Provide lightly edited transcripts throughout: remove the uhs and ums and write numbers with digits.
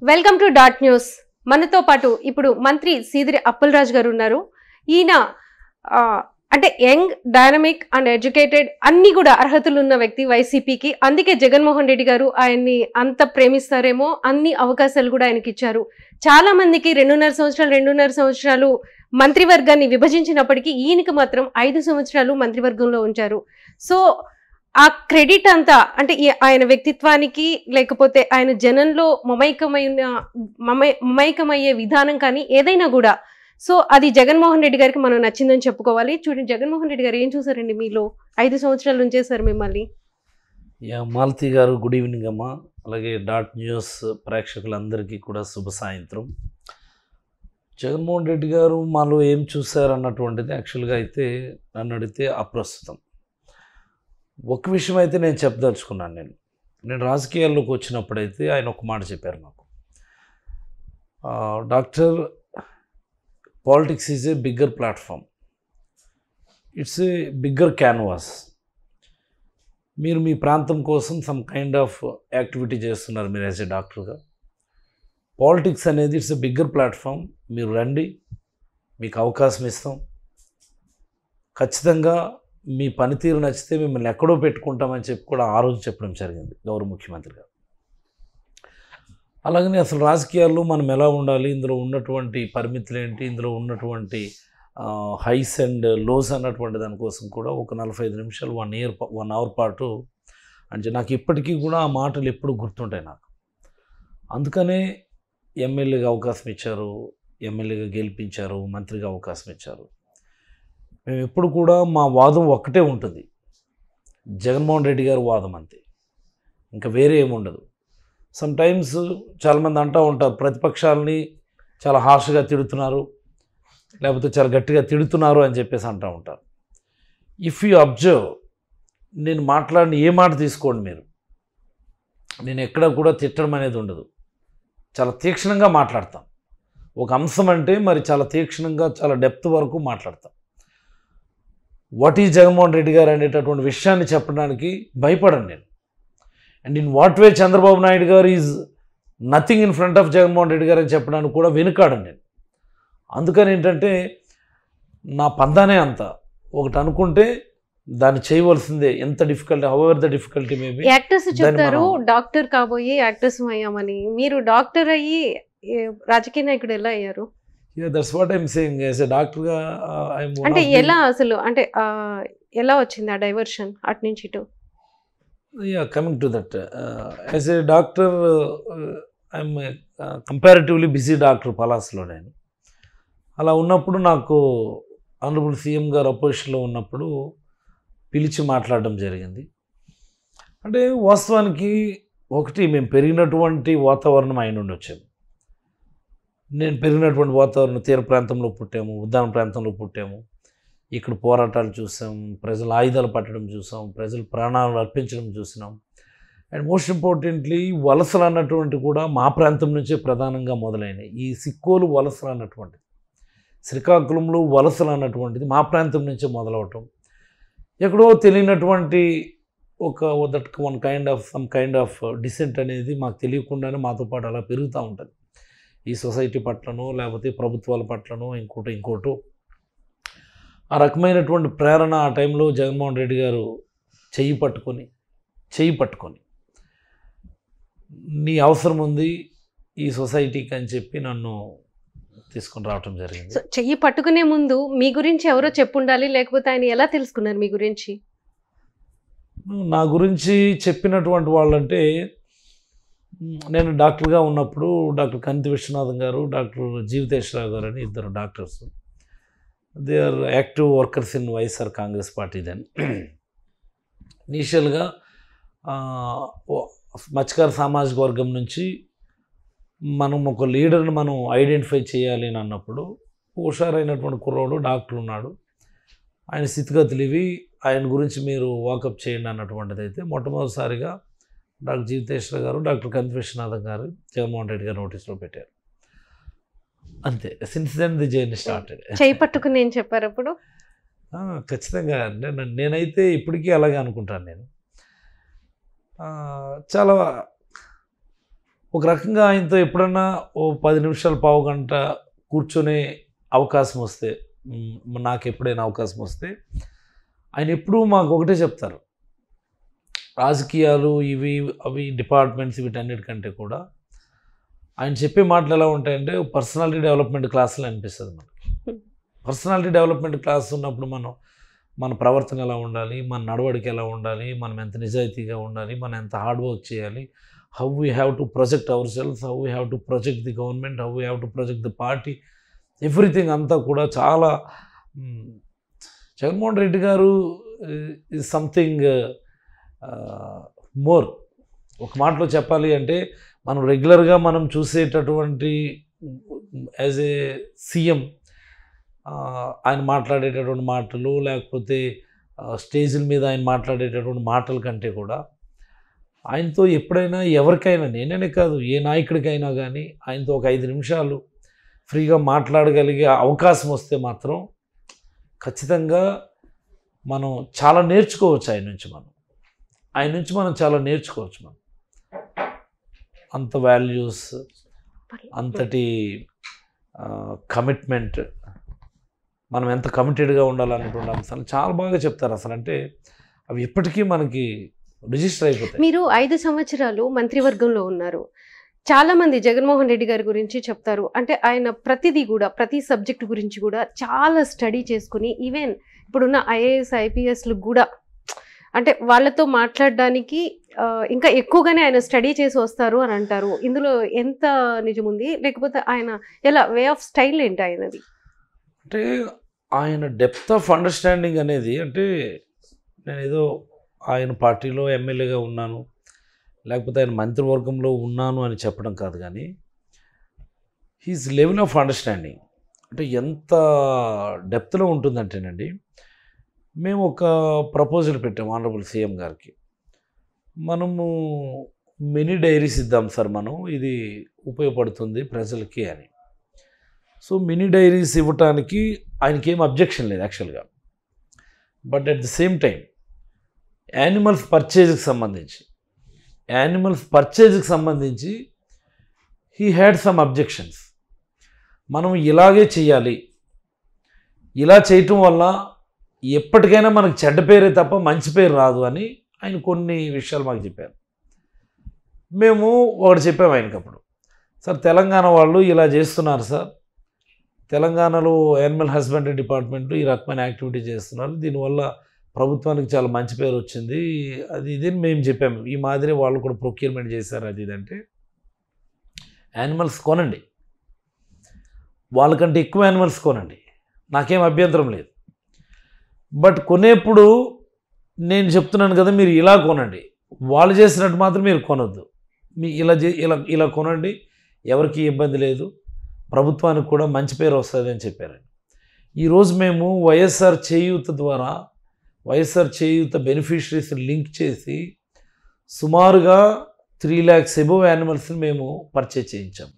Welcome to dot news. మనతో పాటు ఇప్పుడు మంత్రి సీదిరి అప్పలరాజు గారు ఉన్నారు. ఈయన అంటే యంగ్, డైనమిక్ అండ్ ఎడ్యుకేటెడ్ అన్ని కూడా అర్హతలు ఉన్న వ్యక్తి వైసీపీకి. అందుకే జగన్మోహన్ రెడ్డి గారు ఆయన్ని అంత ప్రేమిస్తారేమో, అన్ని అవకాశాలు కూడా ఆయనకి ఇచ్చారు. చాలా మందికి 2.5 సంవత్సరాలు మంత్రివర్గాన్ని విభజించినప్పటికీ ఈయనకి మాత్రం 5 సంవత్సరాలు మంత్రివర్గంలో ఉంచారు. సో ఆ క్రెడిట్ అంతా అంటే ఆయన వ్యక్తిత్వానికి, లేకపోతే ఆయన జనంలో మమైకమయ్యే విధానం కానీ ఏదైనా కూడా, సో అది జగన్మోహన్ రెడ్డి గారికి మనం నచ్చిందని చెప్పుకోవాలి. చూడండి, జగన్మోహన్ రెడ్డి గారు ఏం చూసారండి మీలో? 5 సంవత్సరాలు ఉంచేశారు మిమ్మల్ని. మాలతి గారు, గుడ్ ఈవినింగ్ అమ్మ. అలాగే డాట్ న్యూస్ ప్రేక్షకులందరికీ కూడా శుభ సాయంత్రం. జగన్మోహన్ రెడ్డి గారు మాలో ఏం చూశారు అన్నటువంటిది యాక్చువల్గా అయితే నన్ను అడిగితే అప్రస్తుతం. ఒక విషయం అయితే నేను చెప్పదలుచుకున్నాను. నేను రాజకీయాల్లోకి వచ్చినప్పుడైతే ఆయన ఒక మాట చెప్పారు నాకు, doctor, politics is a bigger platform, it's a bigger canvas. మీరు మీ ప్రాంతం కోసం సమ్ కైండ్ ఆఫ్ యాక్టివిటీ చేస్తున్నారు మీరు యాజ్ ఏ డాక్టర్గా. పాలిటిక్స్ అనేది ఇట్స్ ఎ బిగ్గర్ ప్లాట్ఫామ్. మీరు రండి, మీకు అవకాశం ఇస్తాం, ఖచ్చితంగా మీ పనితీరు నచ్చితే మిమ్మల్ని ఎక్కడో పెట్టుకుంటామని చెప్పి కూడా ఆ రోజు చెప్పడం జరిగింది గౌరవ ముఖ్యమంత్రి గారు. అలాగనే అసలు రాజకీయాల్లో మనం ఎలా ఉండాలి, ఇందులో ఉన్నటువంటి పరిమితులు ఏంటి, ఇందులో ఉన్నటువంటి హైస్ అండ్ లోస్ అన్నటువంటి దానికోసం కూడా ఒక 45 నిమిషాలు 1 అవర్ పాటు అంటే నాకు ఇప్పటికీ కూడా ఆ మాటలు ఎప్పుడు గుర్తుంటాయి నాకు. అందుకనే ఎమ్మెల్యేగా అవకాశం ఇచ్చారు, ఎమ్మెల్యేగా గెలిపించారు, మంత్రిగా అవకాశం ఇచ్చారు. మేము ఎప్పుడు కూడా మా వాదం ఒక్కటే ఉంటుంది, జగన్మోహన్ రెడ్డి గారి వాదం అంతే, ఇంకా వేరే ఏముండదు. సమ్టైమ్స్ చాలామంది అంటూ ఉంటారు ప్రతిపక్షాలని చాలా హార్ష్గా తిడుతున్నారు, లేకపోతే చాలా గట్టిగా తిడుతున్నారు అని చెప్పేసి అంటూ ఉంటారు. ఇఫ్ యూ అబ్జర్వ్, నేను మాట్లాడిన ఏ మాట తీసుకోండి మీరు, నేను ఎక్కడ కూడా తిట్టడం అనేది ఉండదు, చాలా తీక్షణంగా మాట్లాడతాం. ఒక అంశం అంటే మరి చాలా తీక్షణంగా చాలా డెప్త్ వరకు మాట్లాడతాం. వాట్ ఈజ్ జగన్మోహన్ రెడ్డి గారు అనేటటువంటి విషయాన్ని చెప్పడానికి భయపడను నేను. And in what way Chandrababu Naidu garu is nothing in front of Jaganmohan Reddy garu అని చెప్పడానికి కూడా వెనుకాడను నేను. అందుకని ఏంటంటే నా పందానే అంత, ఒకటి అనుకుంటే దాన్ని చేయవలసిందే, ఎంత difficulty, however the difficulty maybe. Actors చెప్తారు డాక్టర్ కాబోయే యాక్టర్స్ అయ్యామని, మీరు డాక్టర్ అయ్యి రాజకీయ నాయకుడు ఎలా అయ్యారు? That's what I'm saying. As a డాక్టర్గా అంటే ఎలా అసలు అంటే ఎలా వచ్చింది ఆ డైవర్షన్ అటు నుంచి ఇటు? Coming to that, as a doctor I'm comparatively busy doctor పలాస్లో. నేను అలా ఉన్నప్పుడు నాకు ఆనరబుల్ సీఎం గారు అపోజిషన్లో ఉన్నప్పుడు పిలిచి మాట్లాడడం జరిగింది. అంటే వాస్తవానికి ఒకటి, మేము పెరిగినటువంటి వాతావరణం ఆయన నుండి వచ్చాము. నేను పెరిగినటువంటి వాతావరణం తీర ప్రాంతంలో పుట్టాము, ఉద్యాన ప్రాంతంలో పుట్టాము. ఇక్కడ పోరాటాలు చూసాం, ప్రజలు ఆయుధాలు పట్టడం చూసాం, ప్రజలు ప్రాణాలు అర్పించడం చూసినాం. అండ్ మోస్ట్ ఇంపార్టెంట్లీ వలసలు అన్నటువంటి కూడా మా ప్రాంతం నుంచే ప్రధానంగా మొదలైనవి. ఈ సిక్కోలు వలసలు అన్నటువంటిది, శ్రీకాకుళంలో వలసలు అన్నటువంటిది మా ప్రాంతం నుంచే మొదలవటం. ఎక్కడో తెలియనటువంటి సమ్ కైండ్ ఆఫ్ డిసెంట్ అనేది మాకు తెలియకుండానే మాతో పాటు అలా పెరుగుతూ ఉంటుంది. ఈ సొసైటీ పట్లను, లేకపోతే ప్రభుత్వాల పట్లను, ఇంకోటో ఆ రకమైనటువంటి ప్రేరణ ఆ టైంలో జగన్మోహన్ రెడ్డి గారు చెయ్యి పట్టుకొని నీ అవసరం ఉంది ఈ సొసైటీకి అని చెప్పి నన్ను తీసుకొని రావటం జరిగింది. చెయ్యి పట్టుకునే ముందు మీ గురించి ఎవరో చెప్పుండాలి, లేకపోతే ఆయన ఎలా తెలుసుకున్నారు మీ గురించి? నా గురించి చెప్పినటువంటి వాళ్ళంటే, నేను డాక్టర్గా ఉన్నప్పుడు డాక్టర్ కంతి విశ్వనాథం గారు, డాక్టర్ జీవితేశ్వరరావు గారు అని ఇద్దరు doctors. They are active workers in YSR Congress party. Then ఇనీషియల్గా మత్స్యకార సామాజిక వర్గం నుంచి మనం ఒక లీడర్ని మనం ఐడెంటిఫై చేయాలి అని అన్నప్పుడు హుషారైనటువంటి కుర్రోడు డాక్టర్ ఉన్నాడు, ఆయన స్థితిగతులు ఇవి, ఆయన గురించి మీరు వాకప్ చేయండి అన్నటువంటిది అయితే మొట్టమొదటిసారిగా డాక్టర్ జీవితేశ్వర గారు, డాక్టర్ కంతి విశ్వనాథం గారు జగన్మోహన్ రెడ్డి గారు నోటీస్లో పెట్టారు. అంతే, since then the journey started. చేయి పట్టుకుని ఏం చెప్పారు అప్పుడు? ఖచ్చితంగా నేనైతే ఇప్పటికీ అలాగే అనుకుంటాను. నేను చాలా ఒక రకంగా ఆయనతో ఎప్పుడన్నా ఓ 10 నిమిషాలు పావు గంట కూర్చొనే అవకాశం వస్తే, నాకు ఎప్పుడైనా అవకాశం వస్తే ఆయన ఎప్పుడూ మాకు ఒకటే చెప్తారు, రాజకీయాలు ఇవి అవి డిపార్ట్మెంట్స్ వీటన్నిటికంటే కూడా ఆయన చెప్పే మాటలు ఎలా ఉంటాయంటే పర్సనాలిటీ డెవలప్మెంట్ క్లాసులు అనిపిస్తుంది మనకి. పర్సనాలిటీ డెవలప్మెంట్ క్లాస్ ఉన్నప్పుడు మన ప్రవర్తన ఎలా ఉండాలి, మన నడవడికి ఎలా ఉండాలి, మనం ఎంత నిజాయితీగా ఉండాలి, మనం ఎంత హార్డ్ వర్క్ చేయాలి, how we have to project our selves, how we have to project the government, how we have to project the party, everything అంతా కూడా చాలా జగన్మోహన్ రెడ్డి గారు ఈజ్ సంథింగ్ మోర్. ఒక మాటలో చెప్పాలి అంటే మనం రెగ్యులర్గా మనం చూసేటటువంటి యాజ్ ఏ సీఎం ఆయన మాట్లాడేటటువంటి మాటలు, లేకపోతే స్టేజ్ల మీద ఆయన మాట్లాడేటటువంటి మాటల కంటే కూడా ఆయనతో ఎప్పుడైనా ఎవరికైనా, నేనే కాదు ఏ నాయకుడికైనా కానీ ఆయనతో ఒక 5 నిమిషాలు ఫ్రీగా మాట్లాడగలిగే అవకాశం వస్తే మాత్రం ఖచ్చితంగా మనం చాలా నేర్చుకోవచ్చు. ఆయన నుంచి మనం చాలా నేర్చుకోవచ్చు. అంత వాల్యూస్, అంతటి కమిట్మెంట్, మనం ఎంత కమిటెడ్గా ఉండాలనేటువంటి అంశాలు చాలా బాగా చెప్తారు. అసలు అంటే అవి ఎప్పటికీ మనకి రిజిస్టర్ అయిపోతాయి. మీరు 5 సంవత్సరాలు మంత్రివర్గంలో ఉన్నారు. చాలామంది జగన్మోహన్ రెడ్డి గారి గురించి చెప్తారు, అంటే ఆయన ప్రతిదీ కూడా ప్రతి సబ్జెక్ట్ గురించి కూడా చాలా స్టడీ చేసుకుని, ఈవెన్ ఇప్పుడున్న ఐఏఎస్ ఐపీఎస్లు కూడా అంటే వాళ్ళతో మాట్లాడడానికి ఇంకా ఎక్కువగానే ఆయన స్టడీ చేసి వస్తారు అని అంటారు. ఇందులో ఎంత నిజముంది, లేకపోతే ఆయన ఎలా వే ఆఫ్ స్టైల్ ఏంటి ఆయనది? అంటే ఆయన డెప్త్ ఆఫ్ అండర్స్టాండింగ్ అనేది, అంటే నేను ఏదో ఆయన పార్టీలో ఎమ్మెల్యేగా ఉన్నాను, లేకపోతే ఆయన మంత్రివర్గంలో ఉన్నాను అని చెప్పడం కాదు, కానీ హీస్ లెవెల్ ఆఫ్ అండర్స్టాండింగ్ అంటే ఎంత డెప్త్లో ఉంటుందంటేనండి, మేము ఒక ప్రపోజల్ పెట్టాము ఆనరబుల్ సీఎం గారికి, మనము మినీ డైరీస్ ఇద్దాం సార్, మనం ఇది ఉపయోగపడుతుంది ప్రజలకి అని. సో మినీ డైరీస్ ఇవ్వటానికి ఆయనకి ఏం అబ్జెక్షన్ లేదు యాక్చువల్గా. But at the same time animals పర్చేజ్కి సంబంధించి హీ హ్యాడ్ సమ్ అబ్జెక్షన్స్. మనం ఇలాగే చేయాలి, ఇలా చేయటం వల్ల ఎప్పటికైనా మనకు చెడ్డ పేరే తప్ప మంచి పేరు రాదు అని ఆయన కొన్ని విషయాలు మాకు చెప్పారు. మేము ఒకటి చెప్పాము ఆయనకి అప్పుడు, సార్ తెలంగాణ వాళ్ళు ఇలా చేస్తున్నారు సార్, తెలంగాణలో యానిమల్ హస్బెండరీ డిపార్ట్మెంట్ ఈ రకమైన యాక్టివిటీ చేస్తున్నారు, దీనివల్ల ప్రభుత్వానికి చాలా మంచి పేరు వచ్చింది, అది ఇది మేము చెప్పాము. ఈ మాదిరి వాళ్ళు కూడా ప్రొక్యూర్మెంట్ చేశారు అది ఇదంటే, యానిమల్స్ కొనండి, వాళ్ళకంటే ఎక్కువ యానిమల్స్ కొనండి, నాకేం అభ్యంతరం లేదు. బట్ కొనేప్పుడు నేను చెప్తున్నాను కదా, మీరు ఇలా కొనండి, వాళ్ళు చేసినట్టు మాత్రం మీరు కొనొద్దు, మీ ఇలా కొనండి, ఎవరికి ఇబ్బంది లేదు, ప్రభుత్వానికి కూడా మంచి పేరు వస్తుంది అని చెప్పారండి. ఈరోజు మేము వైఎస్ఆర్ చేయూత బెనిఫిషరీస్ లింక్ చేసి సుమారుగా 3 lakhs అబోవ్ యానిమల్స్ని మేము పర్చేజ్ చేయించాము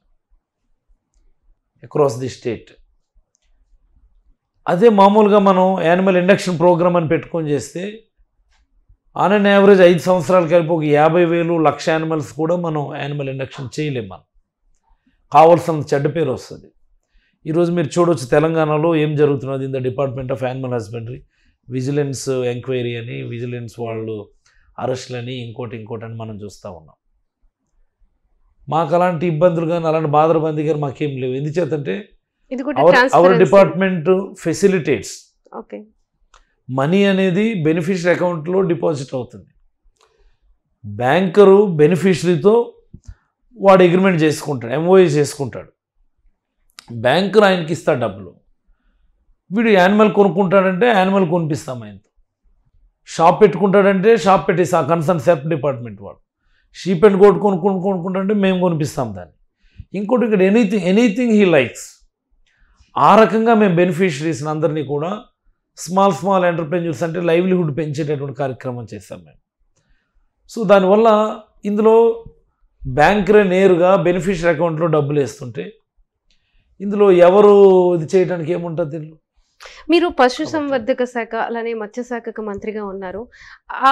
అక్రాస్ ది స్టేట్. అదే మామూలుగా మనం యానిమల్ ఇండక్షన్ ప్రోగ్రామ్ అని పెట్టుకొని చేస్తే ఆన్ అన్ యావరేజ్ 5 సంవత్సరాలు కలిపి ఒక 50,000 లక్ష యానిమల్స్ కూడా మనం యానిమల్ ఇండక్షన్ చేయలేం. మనం కావాల్సిన చెడ్డ పేరు వస్తుంది. ఈరోజు మీరు చూడవచ్చు తెలంగాణలో ఏం జరుగుతున్నది, in the department of animal husbandry vigilance enquiry అని, విజిలెన్స్ వాళ్ళు అరెస్టులని, ఇంకోటి అని మనం చూస్తూ ఉన్నాం. మాకు అలాంటి ఇబ్బందులు కానీ అలాంటి బాధరబంది కానీ మాకేం లేవు. ఎందుచేతంటే అవర్ డిపార్ట్మెంట్ ఫెసిలిటేట్స్, మనీ అనేది బెనిఫిషరీ అకౌంట్లో డిపాజిట్ అవుతుంది. బ్యాంకరు బెనిఫిషరీతో వాడు అగ్రిమెంట్ చేసుకుంటాడు, ఎంఓఏ చేసుకుంటాడు, బ్యాంకర్ ఆయనకి ఇస్తాడు డబ్బులు. వీడు యానిమల్ కొనుక్కుంటాడంటే యానిమల్ కొనిపిస్తాం ఆయనతో. షాప్ పెట్టుకుంటాడంటే షాప్ పెట్టేసి ఆ కన్సర్న్ సెల్ఫ్ డిపార్ట్మెంట్ వాడు. షీప్ అండ్ గోట్ కొనుక్కుంటాడంటే మేము కొనిపిస్తాం దాన్ని. ఇంకోటి ఇక్కడ ఎనీథింగ్ హీ లైక్స్. ఆ రకంగా మేము బెనిఫిషరీస్ని అందరినీ కూడా స్మాల్ ఎంటర్ప్రెన్యూర్స్ అంటే లైవ్లీహుడ్ పెంచేటటువంటి కార్యక్రమం చేస్తాం మేము. సో దానివల్ల ఇందులో బ్యాంకరే నేరుగా బెనిఫిషరీ అకౌంట్లో డబ్బులు వేస్తుంటే ఇందులో ఎవరు ఇది చేయడానికి ఏముంటుంది? మీరు పశుసంవర్ధక శాఖ అలానే మత్స్యశాఖకు మంత్రిగా ఉన్నారు.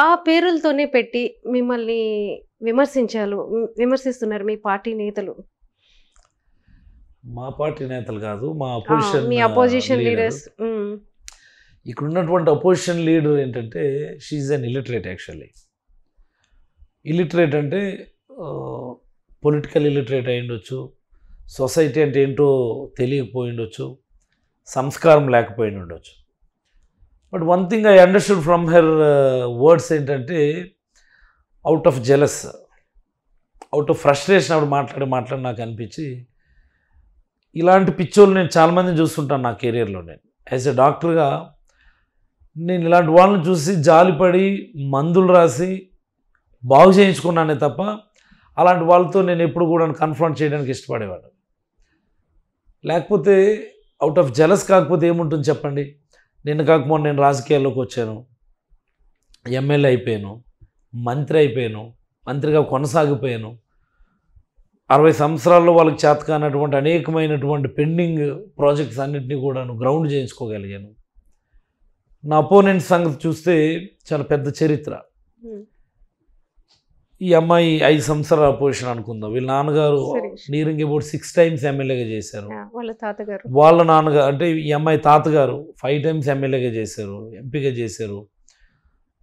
ఆ పేరులతోనే పెట్టి మిమ్మల్ని విమర్శిస్తున్నారు మీ పార్టీ నేతలు. మా పార్టీ నేతలు కాదు, మా మీ అపోజిషన్ లీడర్స్. ఇక్కడ ఉన్నటువంటి అపోజిషన్ లీడర్ ఏంటంటే she an illiterate. Actually illiterate అంటే పొలిటికల్ ఇలిటరేట్ అయి ఉండొచ్చు, సొసైటీ అంటే ఏంటో తెలియకపోయి ఉండొచ్చు, సంస్కారం లేకపోయి ఉండొచ్చు. But one thing I understood from her words ఏంటంటే out of jealous, out of frustration అప్పుడు మాట్లాడి నాకు అనిపించి, ఇలాంటి పిచ్చోళ్ళు నేను చాలామందిని చూస్తుంటాను నా కెరియర్లో. నేను యాజ్ ఎ డాక్టర్గా నేను ఇలాంటి వాళ్ళని చూసి జాలిపడి మందులు రాసి బాగు చేయించుకున్నానే తప్ప అలాంటి వాళ్ళతో నేను ఎప్పుడు కూడా కన్ఫ్రంట్ చేయడానికి ఇష్టపడేవాడు. లేకపోతే అవుట్ ఆఫ్ జెలస్ కాకపోతే ఏముంటుంది చెప్పండి. నిన్న కాకపోతే నేను రాజకీయాల్లోకి వచ్చాను, ఎమ్మెల్యే అయిపోయాను, మంత్రి అయిపోయాను, మంత్రిగా కొనసాగిపోయాను. 60 సంవత్సరాల్లో వాళ్ళకి చేతకానటువంటి అనేకమైనటువంటి పెండింగ్ ప్రాజెక్ట్స్ అన్నింటినీ కూడా గ్రౌండ్ చేయించుకోగలిగాను. నా అపోనెంట్ సంగతి చూస్తే చాలా పెద్ద చరిత్ర. ఈ అమ్మాయి 5 సంవత్సరాల అపోజిషన్ అనుకుందాం. వీళ్ళ నాన్నగారు నియరింగ్ అబౌట్ 6 times ఎమ్మెల్యేగా చేశారు. వాళ్ళ నాన్నగారు అంటే ఈ అమ్మాయి తాతగారు 5 times ఎమ్మెల్యేగా చేశారు, ఎంపీగా చేశారు.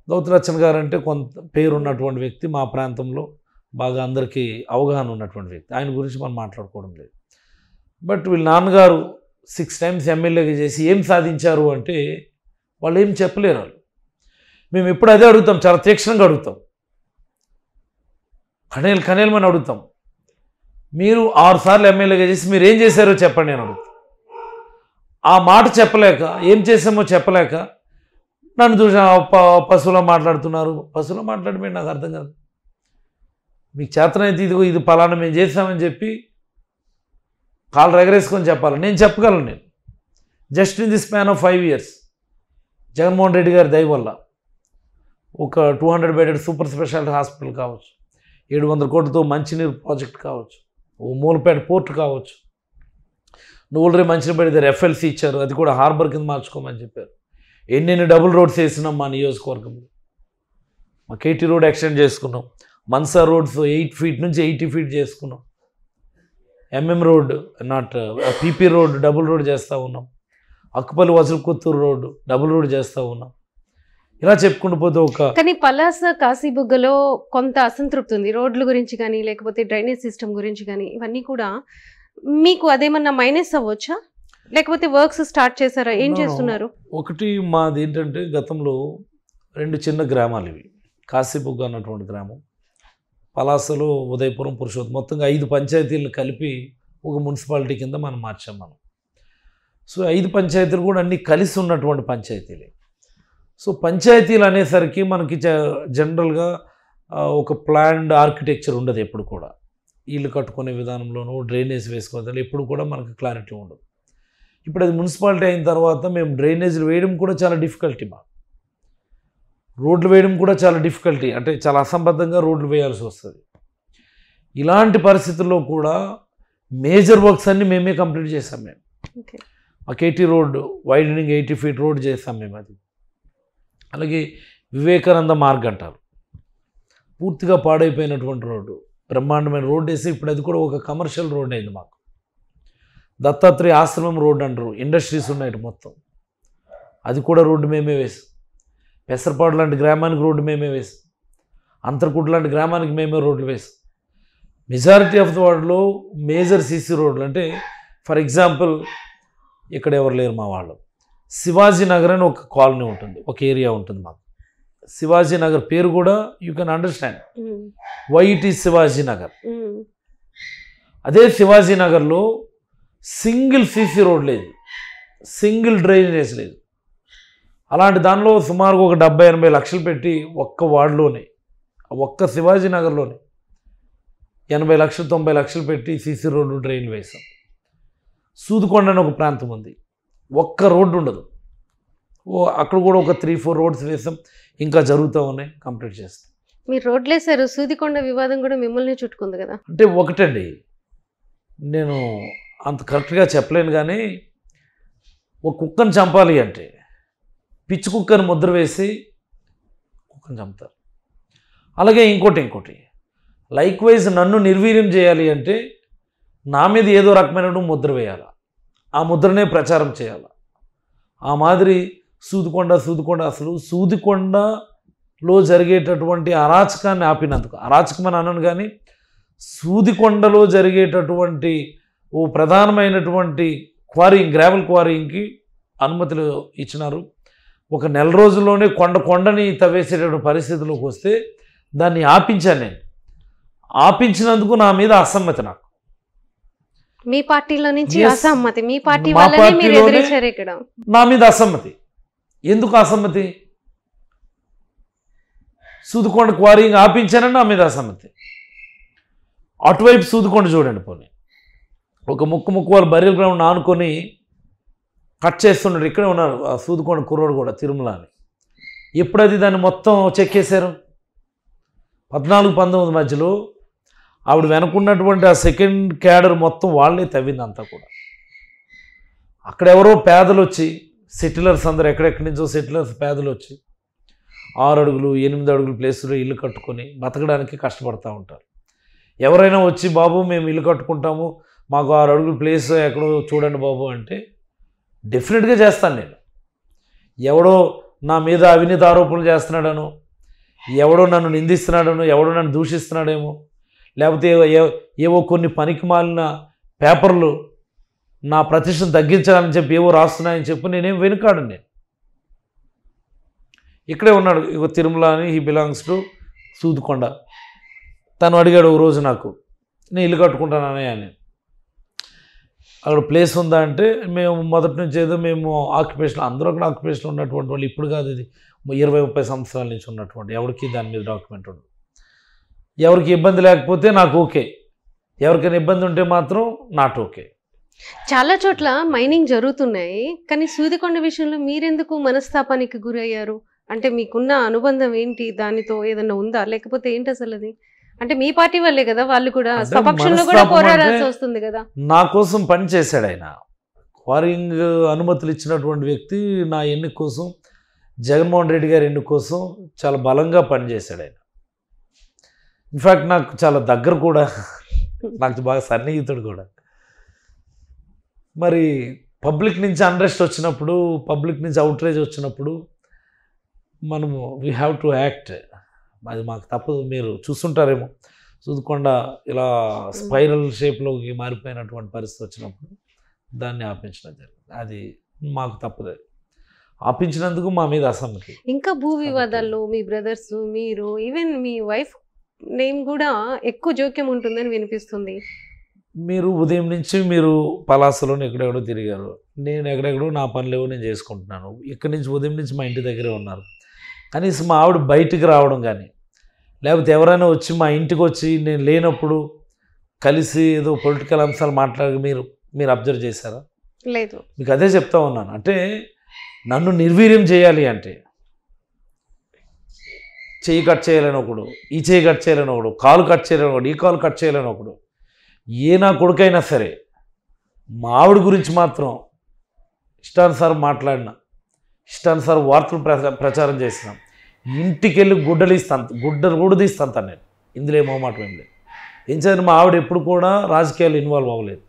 గౌతులచ్చన్ గారు అంటే కొంత పేరున్నటువంటి వ్యక్తి, మా ప్రాంతంలో బాగా అందరికీ అవగాహన ఉన్నటువంటి వ్యక్తి. ఆయన గురించి మనం మాట్లాడుకోవడం లేదు. బట్ వీళ్ళ నాన్నగారు 6 times ఎమ్మెల్యేగా చేసి ఏం సాధించారు అంటే వాళ్ళు ఏం చెప్పలేరు. వాళ్ళు మేము ఎప్పుడు అదే అడుగుతాం, చాలా తీక్షణంగా అడుగుతాం, కనేలమని అడుగుతాం. మీరు 6 సార్లు ఎమ్మెల్యేగా చేసి మీరు ఏం చేశారో చెప్పండి అని అడుగుతాం. ఆ మాట చెప్పలేక, ఏం చేసామో చెప్పలేక నన్ను చూసి పశువులో మాట్లాడుతున్నారు. పశువులో మాట్లాడమే నాకు అర్థం కాదు. మీకు చేతనైతే ఇదిగో ఇది పలానా మేము చేసామని చెప్పి కాళ్ళు ఎగరేసుకొని చెప్పాలి. నేను చెప్పగలను. నేను just in the span of 5 years Jaganmohan Reddy గారి దయ వల్ల ఒక 200 bedded సూపర్ స్పెషాలిటీ హాస్పిటల్ కావచ్చు, 700 కోట్లతో మంచినీరు ప్రాజెక్ట్ కావచ్చు, ఓ మూలపేట పోర్ట్ కావచ్చు, నువ్వులరే మంచినీరు దగ్గర FLC ఇచ్చారు, అది కూడా హార్బర్ కింద మార్చుకోమని చెప్పారు. ఎన్నెన్ని డబుల్ రోడ్స్ వేసినాం మా నియోజకవర్గంలో. మా KT రోడ్ ఎక్స్టెండ్ చేసుకున్నాం, మన్సా రోడ్స్ 8 feet నుంచి 80 feet చేసుకున్నాం, MM road not PP road double road చేస్తూ ఉన్నాం, అక్కుపల్లి వసలకొత్తూరు రోడ్డు డబుల్ రోడ్ చేస్తూ ఉన్నాం. ఇలా చెప్పుకుంటూ పోతే కానీ పలాస కాశీబుగ్గలో కొంత అసంతృప్తి ఉంది రోడ్ల గురించి కానీ, లేకపోతే డ్రైనేజ్ సిస్టమ్ గురించి కానీ. ఇవన్నీ కూడా మీకు అదేమన్నా మైనస్ అవ్వచ్చా, లేకపోతే వర్క్స్ స్టార్ట్ చేశారా, ఏం చేస్తున్నారు? ఒకటి మాది ఏంటంటే గతంలో 2 చిన్న గ్రామాలు ఇవి. కాశీబుగ్గ అన్నటువంటి గ్రామం, పలాసలో ఉదయపురం, పురుషోత్తమ, మొత్తంగా 5 పంచాయతీలను కలిపి ఒక మున్సిపాలిటీ కింద మనం మార్చాం మనం. సో 5 పంచాయతీలు కూడా అన్నీ కలిసి ఉన్నటువంటి పంచాయతీలే. సో పంచాయతీలు అనేసరికి మనకి జనరల్గా ఒక ప్లాన్డ్ ఆర్కిటెక్చర్ ఉండదు. ఎప్పుడు కూడా ఇల్లు కట్టుకునే విధానంలోనూ డ్రైనేజ్ వేసుకోవాలి ఎప్పుడు కూడా మనకు క్లారిటీ ఉండదు. ఇప్పుడు అది మున్సిపాలిటీ అయిన తర్వాత మేము డ్రైనేజీలు వేయడం కూడా చాలా డిఫికల్టీ, రోడ్లు వేయడం కూడా చాలా డిఫికల్టీ, అంటే చాలా అసంబద్ధంగా రోడ్లు వేయాల్సి వస్తుంది. ఇలాంటి పరిస్థితుల్లో కూడా మేజర్ వర్క్స్ అన్నీ మేమే కంప్లీట్ చేసాం. మేము ఆ KT road widening 80 feet road చేసాం మేము. అది అలాగే వివేకానంద మార్గ్ అంటారు, పూర్తిగా పాడైపోయినటువంటి రోడ్డు, బ్రహ్మాండమైన రోడ్డు వేసి ఇప్పుడు అది కూడా ఒక కమర్షియల్ రోడ్ అయింది మాకు. దత్తాత్రేయ ఆశ్రమం రోడ్డు అంటారు, ఇండస్ట్రీస్ ఉన్నాయి మొత్తం, అది కూడా రోడ్డు మేమే వేసాం. పెసరపాడు లాంటి గ్రామానికి రోడ్డు మేమే వేసాం, అంతర్కుట్ లాంటి గ్రామానికి మేమే రోడ్లు వేసాం. మెజారిటీ ఆఫ్ ద వార్డులో మేజర్ CC రోడ్లు అంటే ఫర్ ఎగ్జాంపుల్ ఇక్కడ ఎవరు లేరు మా వాళ్ళు, శివాజీ నగర్ అని ఒక కాలనీ ఉంటుంది, ఒక ఏరియా ఉంటుంది మాకు. శివాజీ నగర్ పేరు కూడా you can understand why it is Shivaji Nagar. అదే శివాజీ నగర్లో సింగిల్ CC రోడ్ లేదు, సింగిల్ డ్రైనేజ్ లేదు. అలాంటి దానిలో సుమారుగా ఒక 70-80 లక్షలు పెట్టి ఒక్క వార్డులోనే, ఒక్క శివాజీ నగర్లోనే 80 లక్షలు 90 లక్షలు పెట్టి CC రోడ్డు డ్రైన్ వేసాం. సూదుకొండ అని ఒక ప్రాంతం ఉంది, ఒక్క రోడ్డు ఉండదు, అక్కడ కూడా ఒక 3-4 రోడ్స్ వేసాం, ఇంకా జరుగుతూ ఉన్నాయి, కంప్లీట్ చేస్తాం. మీరు రోడ్లు వేసారు, సూదికొండ వివాదం కూడా మిమ్మల్ని చుట్టుకుంది కదా. అంటే ఒకటండి, నేను అంత కరెక్ట్గా చెప్పలేను కానీ ఒక కుక్కను చంపాలి అంటే పిచ్చి కుక్కను ముద్ర వేసి కుక్కను చంపుతారు. అలాగే ఇంకోటి లైక్ వైజ్ నన్ను నిర్వీర్యం చేయాలి అంటే నా మీద ఏదో రకమైన ముద్ర వేయాలి, ఆ ముద్రనే ప్రచారం చేయాలి. ఆ మాదిరి సూదికొండ అసలు సూదికొండలో జరిగేటటువంటి అరాచకాన్ని ఆపినందుకు, అరాచకమని అనను కానీ సూదికొండలో జరిగేటటువంటి ఓ ప్రధానమైనటువంటి క్వారీయింగ్, గ్రావెల్ క్వారీయింగ్కి అనుమతులు ఇచ్చినారు. ఒక నెల రోజుల్లోనే కొండని తవ్వేసేటటువంటి పరిస్థితిలోకి వస్తే దాన్ని ఆపించాను నేను. ఆపించినందుకు నా మీద అసమ్మతి, నాకు మీ పార్టీలో నుంచి Yes. అసమ్మతి, మీ పార్టీ మా వాళ్ళనే మీరు పార్టీలోనే ఎదిరించారు ఇక్కడ. నా మీద అసమ్మతి. ఎందుకు అసమ్మతి? సూదికొండ క్వారీయింగ్ ఆపించానని నా మీద అసమ్మతి. అటువైపు సూదికొండ చూడండి, పోనీ ఒక ముక్కు వాళ్ళు బరియల్ గ్రౌండ్ ఆనుకొని కట్ చేస్తున్నాడు. ఇక్కడే ఉన్నారు ఆ సూదికొండ కుర్రోడు కూడా, తిరుమల అని. ఎప్పుడది దాన్ని మొత్తం చెక్కేశారు 14-19 మధ్యలో. ఆవిడ వెనుకున్నటువంటి ఆ సెకండ్ క్యాడర్ మొత్తం వాళ్ళే తవ్విందంతా కూడా. అక్కడ ఎవరో పేదలు వచ్చి, సెటిలర్స్ అందరూ ఎక్కడెక్కడి నుంచో సెటిలర్స్ పేదలు వచ్చి 6 అడుగులు 8 అడుగులు ప్లేస్లో ఇల్లు కట్టుకొని బతకడానికి కష్టపడుతూ ఉంటారు. ఎవరైనా వచ్చి బాబు మేము ఇల్లు కట్టుకుంటాము, మాకు 6 అడుగులు ప్లేస్ ఎక్కడో చూడండి బాబు అంటే డెఫినెట్గా చేస్తాను నేను. ఎవడో నా మీద అవినీతి ఆరోపణలు చేస్తున్నాడనో, ఎవడో నన్ను నిందిస్తున్నాడనో, ఎవడో నన్ను దూషిస్తున్నాడేమో, లేకపోతే ఏవో కొన్ని పనికి మాలిన పేపర్లు నా ప్రతిష్టను తగ్గించాలని చెప్పి ఏవో రాస్తున్నాయని చెప్పి నేనేం వెనుకాడు. నేను ఇక్కడే ఉన్నాడు ఇక తిరుమల అని, హీ బిలాంగ్స్ టు సూదికొండ. తను అడిగాడు ఒక రోజు నాకు, నేను ఇల్లు కట్టుకుంటాననే అని. అక్కడ ప్లేస్ ఉందా అంటే మేము మొదటి నుంచి ఏదో మేము ఆక్యుపేషన్, అందరూ అక్కడ ఆక్యుపేషన్ ఉన్నటువంటి వాళ్ళు, ఇప్పుడు కాదు ఇది 20-30 సంవత్సరాల నుంచి ఉన్నటువంటి, ఎవరికి దాని మీద డాక్యుమెంట్ ఉండదు. ఎవరికి ఇబ్బంది లేకపోతే నాకు ఓకే, ఎవరికైనా ఇబ్బంది ఉంటే మాత్రం నాట్ ఓకే. చాలా చోట్ల మైనింగ్ జరుగుతున్నాయి, కానీ సూదికొండ విషయంలో మీరెందుకు మనస్తాపానికి గురయ్యారు? అంటే మీకున్న అనుబంధం ఏంటి? దానితో ఏదన్నా ఉందా, లేకపోతే ఏంటి అసలు అది? అంటే మీ పార్టీ వాళ్ళే కదా, వాళ్ళు కూడా అంటే స్వపక్షంలో కూడా మనస్తాపం పోరాడాల్సి అంటే వస్తుంది కదా. నా కోసం పని చేశాడు ఆయన. క్వారింగ్ అనుమతులు ఇచ్చినటువంటి వ్యక్తి నా ఎన్నిక కోసం, జగన్మోహన్ రెడ్డి గారి ఎన్నిక కోసం చాలా బలంగా పనిచేశాడు ఆయన. ఇన్ఫ్యాక్ట్ నాకు చాలా దగ్గర కూడా, నాకు బాగా సన్నిహితుడు కూడా. మరి పబ్లిక్ నుంచి అన్రెస్ట్ వచ్చినప్పుడు, పబ్లిక్ నుంచి అవుట్రేజ్ వచ్చినప్పుడు మనము వీ హ్యావ్ టు యాక్ట్. అది మాకు తప్పదు. మీరు చూస్తుంటారేమో సూదికొండ ఇలా స్పైరల్ షేప్లోకి మారిపోయినటువంటి పరిస్థితి వచ్చినప్పుడు దాన్ని ఆపించడం జరిగింది. అది మాకు తప్పదు. ఆపించినందుకు మా మీద అసమ్మతి. ఇంకా భూ వివాదాల్లో మీ బ్రదర్స్, మీరు, ఈవెన్ మీ వైఫ్ నేమ్ కూడా ఎక్కువ జోక్యం ఉంటుందని వినిపిస్తుంది. మీరు ఉదయం నుంచి మీరు పలాసలోనే ఎక్కడెక్కడో తిరిగారు, నేను ఎక్కడెక్కడో నా పనులేవో నేను చేసుకుంటున్నాను. ఇక్కడి నుంచి ఉదయం నుంచి మా ఇంటి దగ్గరే ఉన్నారు. కనీసం మా ఆవిడ బయటికి రావడం కానీ, లేకపోతే ఎవరైనా వచ్చి మా ఇంటికి వచ్చి నేను లేనప్పుడు కలిసి ఏదో పొలిటికల్ అంశాలు మాట్లాడి మీరు అబ్జర్వ్ చేశారా? లేదు. మీకు అదే చెప్తా ఉన్నాను. అంటే నన్ను నిర్వీర్యం చేయాలి అంటే చెయ్యి కట్ చేయాలని ఒకడు, ఈ చెయ్యి కట్ చేయాలని ఒకడు, కాలు కట్ చేయాలని ఒకడు, ఈ కాలు కట్ చేయాలని ఒకడు. ఏ నా కొడుకైనా సరే మా ఆవిడ గురించి మాత్రం ఇష్టానుసారం మాట్లాడిన, ఇష్టానుసారం వార్తలు ప్రచారం చేసినాం, ఇంటికి వెళ్ళి గుడ్డలు తీస్తాను తను. నేను ఇందులో ఏమో మాట ఏం లేదు. ఏం చదివిన మా ఆవిడ ఎప్పుడు కూడా రాజకీయాలు ఇన్వాల్వ్ అవ్వలేదు,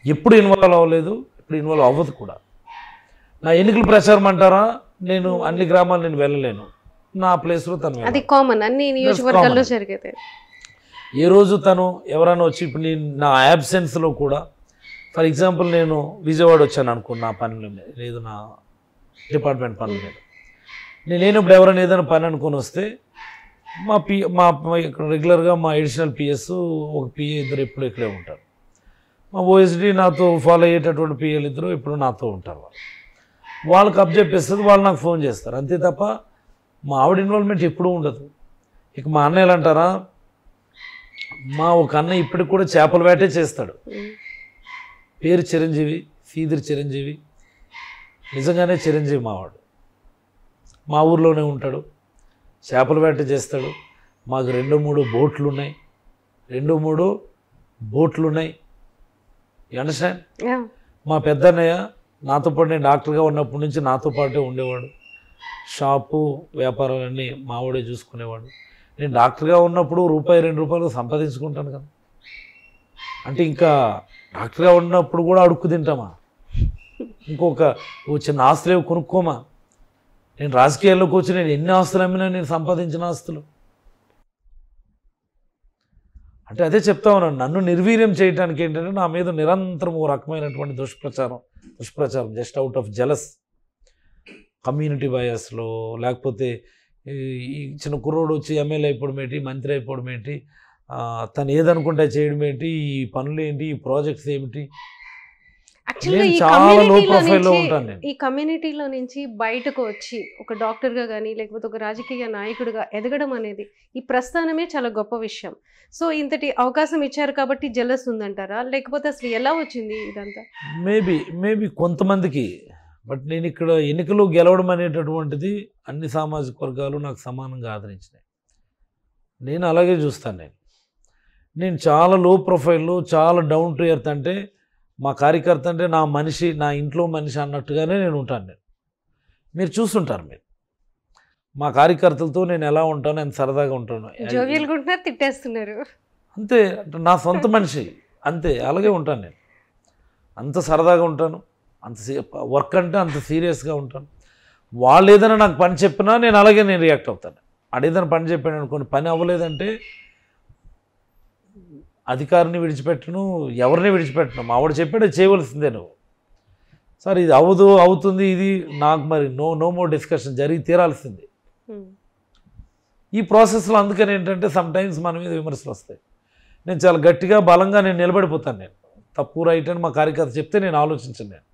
ఎప్పుడు ఇన్వాల్వ్ అవ్వలేదు, ఇప్పుడు ఇన్వాల్వ్ అవ్వదు కూడా. నా ఎన్నికల ప్రచారం అంటారా, నేను అన్ని గ్రామాలు నేను వెళ్ళలేను, నా ప్లేస్లో తను. అది కామన్, అన్ని నియోజకవర్గాల్లో జరిగేది. ఏ రోజు తను ఎవరైనా వచ్చి, ఇప్పుడు నేను నా యాబ్సెన్స్లో కూడా, ఫర్ ఎగ్జాంపుల్ నేను విజయవాడ వచ్చాను అనుకో, నా పనుల మీద లేదు, నా డిపార్ట్మెంట్ పనుల మీద నేను లేనప్పుడు ఎవరైనా ఏదైనా పని అనుకొని వస్తే మా ఇక్కడ రెగ్యులర్గా మా అడిషనల్ పిఎస్, ఒక పిఏ ఇద్దరు ఎప్పుడు ఇక్కడే ఉంటారు. మా ఓఎస్డి నాతో ఫాలో అయ్యేటటువంటి పిఏలు ఇద్దరు ఇప్పుడు నాతో ఉంటారు. వాళ్ళకి అబ్జెక్ట్ ఇస్తుంది, వాళ్ళు నాకు ఫోన్ చేస్తారు, అంతే తప్ప మా ఆవిడ ఇన్వాల్వ్మెంట్ ఎప్పుడూ ఉండదు. ఇక మా అన్నయ్యలు అంటారా, మా ఒక అన్నయ్య ఇప్పటికి కూడా చేపల వేటే చేస్తాడు. పేరు చిరంజీవి, సీదిరి చిరంజీవి, నిజంగానే చిరంజీవి మావాడు. మా ఊర్లోనే ఉంటాడు, చేపల వేట చేస్తాడు. మాకు 2-3 బోట్లు ఉన్నాయి, 2-3 బోట్లు ఉన్నాయి. You understand? మా పెద్దన్నయ్య నాతో పాటు నేను డాక్టర్గా ఉన్నప్పటి నుంచి నాతో పాటే ఉండేవాడు. షాపు వ్యాపారాలన్నీ మావాడే చూసుకునేవాడు. నేను డాక్టర్గా ఉన్నప్పుడు రూపాయి 2 రూపాయలు సంపాదించుకుంటాను కదా. అంటే ఇంకా డాక్టర్గా ఉన్నప్పుడు కూడా అడుక్కు తింటామా? ఇంకొక చిన్న ఆస్తులు కొనుక్కోమా? నేను రాజకీయాల్లోకి వచ్చి నేను ఎన్ని ఆస్తులు అమ్మినా నేను సంపాదించిన ఆస్తులు. అంటే అదే చెప్తా ఉన్నాను, నన్ను నిర్వీర్యం చేయడానికి ఏంటంటే నా మీద నిరంతరం ఓ రకమైనటువంటి దుష్ప్రచారం just out of jealous, community బయాస్లో, లేకపోతే ఈ చిన్న కుర్రోడు వచ్చి ఎమ్మెల్యే అయిపోవడం ఏంటి, మంత్రి అయిపోవడం ఏంటి, తను ఏదనుకుంటే చేయడం ఏంటి, ఈ పనులు ఏంటి, ఈ ప్రాజెక్ట్స్ ఏమిటి. చాలా లో ప్రొఫైల్లో ఉంటాను నేను. ఈ కమ్యూనిటీలో నుంచి బయటకు వచ్చి ఒక డాక్టర్గా కానీ లేకపోతే ఒక రాజకీయ నాయకుడిగా ఎదగడం అనేది ఈ ప్రస్థానమే చాలా గొప్ప విషయం. సో ఇంతటి అవకాశం ఇచ్చారు కాబట్టి జెలస్ ఉందంటారా, లేకపోతే అసలు ఎలా వచ్చింది ఇదంతా? మేబీ కొంతమందికి. బట్ నేను ఇక్కడ ఎన్నికలు గెలవడం అనేటటువంటిది అన్ని సామాజిక వర్గాలు నాకు సమానంగా ఆదరించినాయి. నేను అలాగే చూస్తాను. నేను చాలా లో ప్రొఫైల్లో, చాలా డౌన్ టు ఎర్త్, అంటే మా కార్యకర్త అంటే నా మనిషి, నా ఇంట్లో మనిషి అన్నట్టుగానే నేను ఉంటాను. మీరు చూస్తుంటారు, మీరు మా కార్యకర్తలతో నేను ఎలా ఉంటాను, ఎంత సరదాగా ఉంటాను. జోవియల్గా తిట్టేస్తున్నారు అంతే, నా సొంత మనిషి అంతే, అలాగే ఉంటాను నేను. అంత సరదాగా ఉంటాను, అంత వర్క్ అంటే అంత సీరియస్గా ఉంటాను. వాళ్ళు ఏదైనా నాకు పని చెప్పినా నేను అలాగే రియాక్ట్ అవుతాను. అడేదైనా పని చెప్పాను అనుకోండి, పని అవ్వలేదంటే అధికారిని విడిచిపెట్టను, ఎవరిని విడిచిపెట్టను. మా ఆవిడ చెప్పాడు చేయవలసిందే నువ్వు. సార్ ఇది అవుతుంది, ఇది నాకు మరి నో మోర్ డిస్కషన్, జరిగి తీరాల్సింది. ఈ ప్రాసెస్లో అందుకని ఏంటంటే సమ్టైమ్స్ మన మీద విమర్శలు వస్తాయి. నేను చాలా గట్టిగా బలంగా నేను నిలబడిపోతాను. నేను తప్పు రైట్ అని మా కార్యకర్త చెప్తే నేను ఆలోచించను. నేను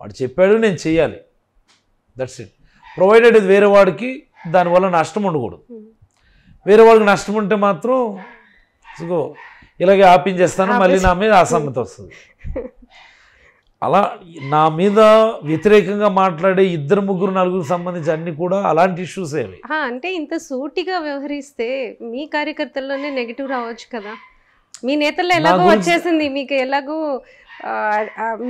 వాడు చెప్పాడు, నేను చెయ్యాలి, దట్స్ ఇట్. ప్రొవైడెడ్ ఇది వేరే వాడికి దానివల్ల నష్టం ఉండకూడదు. వేరే వాడికి నష్టం ఉంటే మాత్రం ఇలాగే ఆపించేస్తాను, మళ్ళీ నా మీద అసమ్మతి వస్తుంది. అలా నా మీద వ్యతిరేకంగా మాట్లాడే 2, 3, 4 సంబంధించి అన్ని కూడా అలాంటి ఇష్యూస్ ఏవి. అంటే ఇంత సూటిగా వ్యవహరిస్తే మీ కార్యకర్తల్లోనే నెగిటివ్ రావచ్చు కదా. మీ నేతల్లో ఎలాగో వచ్చేసింది, మీకు ఎలాగో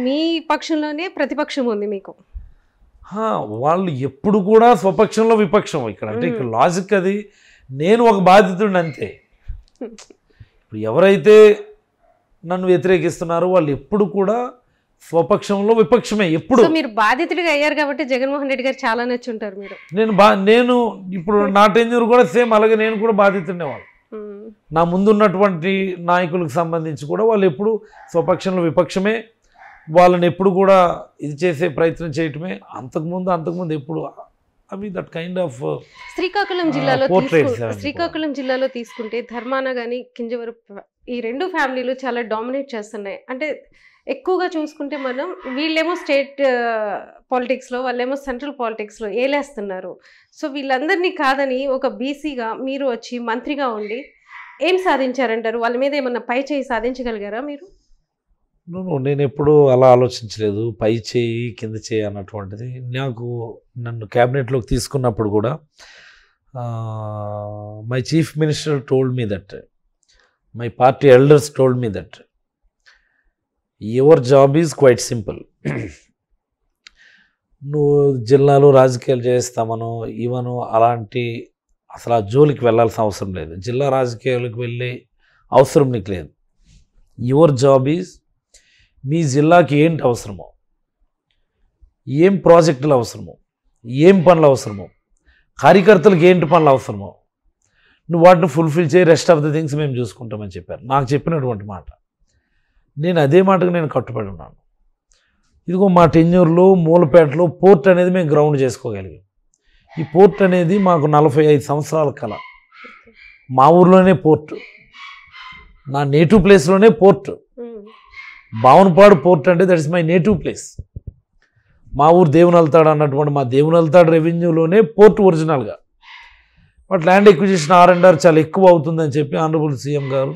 మీ పక్షంలోనే ప్రతిపక్షం ఉంది మీకు. వాళ్ళు ఎప్పుడు కూడా స్వపక్షంలో విపక్షం ఇక్కడ. అంటే ఇక్కడ లాజిక్ అది. నేను ఒక బాధితుడిని అంతే. ఇప్పుడు ఎవరైతే నన్ను వ్యతిరేకిస్తున్నారో వాళ్ళు ఎప్పుడు కూడా స్వపక్షంలో విపక్షమే ఎప్పుడు. మీరు బాధితుడిగా అయ్యారు కాబట్టి జగన్మోహన్ రెడ్డి గారు చాలా నచ్చుంటారు మీరు. నేను ఇప్పుడు నా టెన్యూర్ కూడా సేమ్ అలాగే నేను కూడా బాధితుడినే. వాళ్ళు నా ముందున్నటువంటి నాయకులకు సంబంధించి కూడా వాళ్ళు ఎప్పుడు స్వపక్షంలో విపక్షమే. వాళ్ళని ఎప్పుడు కూడా ఇది చేసే ప్రయత్నం చేయటమే. అంతకుముందు ఎప్పుడు అవి దట్ కైండ్ ఆఫ్ శ్రీకాకుళం జిల్లాలో తీసుకుంటే ధర్మాన కానీ కింజవరపు ఈ 2 ఫ్యామిలీలు చాలా డామినేట్ చేస్తున్నాయి. అంటే ఎక్కువగా చూసుకుంటే మనం వీళ్ళేమో స్టేట్ పాలిటిక్స్లో, వాళ్ళేమో సెంట్రల్ పాలిటిక్స్లో ఏలేస్తున్నారు. సో వీళ్ళందరినీ కాదని ఒక బీసీగా మీరు వచ్చి మంత్రిగా ఉండి ఏం సాధించారంటారు? వాళ్ళ మీద ఏమన్నా పై చేయి సాధించగలిగారా మీరు? నేను ఎప్పుడూ అలా ఆలోచించలేదు, పై చేయి కింద చేయి అన్నటువంటిది. నన్ను క్యాబినెట్లోకి తీసుకున్నప్పుడు కూడా my chief minister told me that, my party elders told me that your job is quite simple. నువ్వు జిల్లాలో రాజకీయాలు చేస్తామనో ఇవనో అలాంటి అసలు ఆ జోలికి వెళ్ళాల్సిన అవసరం లేదు. జిల్లా రాజకీయాలకు వెళ్ళే అవసరం నీకు లేదు. యువర్ జాబ్ ఈజ్ మీ జిల్లాకి ఏంటి అవసరమో, ఏం ప్రాజెక్టులు అవసరమో, ఏం పనులు అవసరమో, కార్యకర్తలకు ఏంటి పనులు అవసరమో నువ్వు వాటిని ఫుల్ఫిల్ చేయి, రెస్ట్ ఆఫ్ ద థింగ్స్ మేము చూసుకుంటామని చెప్పారు. నాకు చెప్పినటువంటి మాట. నేను అదే మాటకు నేను కట్టుబడి ఉన్నాను. ఇదిగో మా టెన్యూర్లో మూలపేటలో పోర్ట్ అనేది మేము గ్రౌండ్ చేసుకోగలిగాం. ఈ పోర్ట్ అనేది మాకు 45 సంవత్సరాల కల. మా ఊర్లోనే పోర్టు, నా నేటివ్ ప్లేస్లోనే పోర్టు. బావనపాడు పోర్ట్ అంటే that is my native place. మా ఊరు దేవునల్తాడు అన్నటువంటి మా దేవునల్తాడు రెవెన్యూలోనే పోర్ట్ ఒరిజినల్గా. బట్ ల్యాండ్ ఎక్విజిషన్ R&R చాలా ఎక్కువ అవుతుందని చెప్పి ఆనరబుల్ సీఎం గారు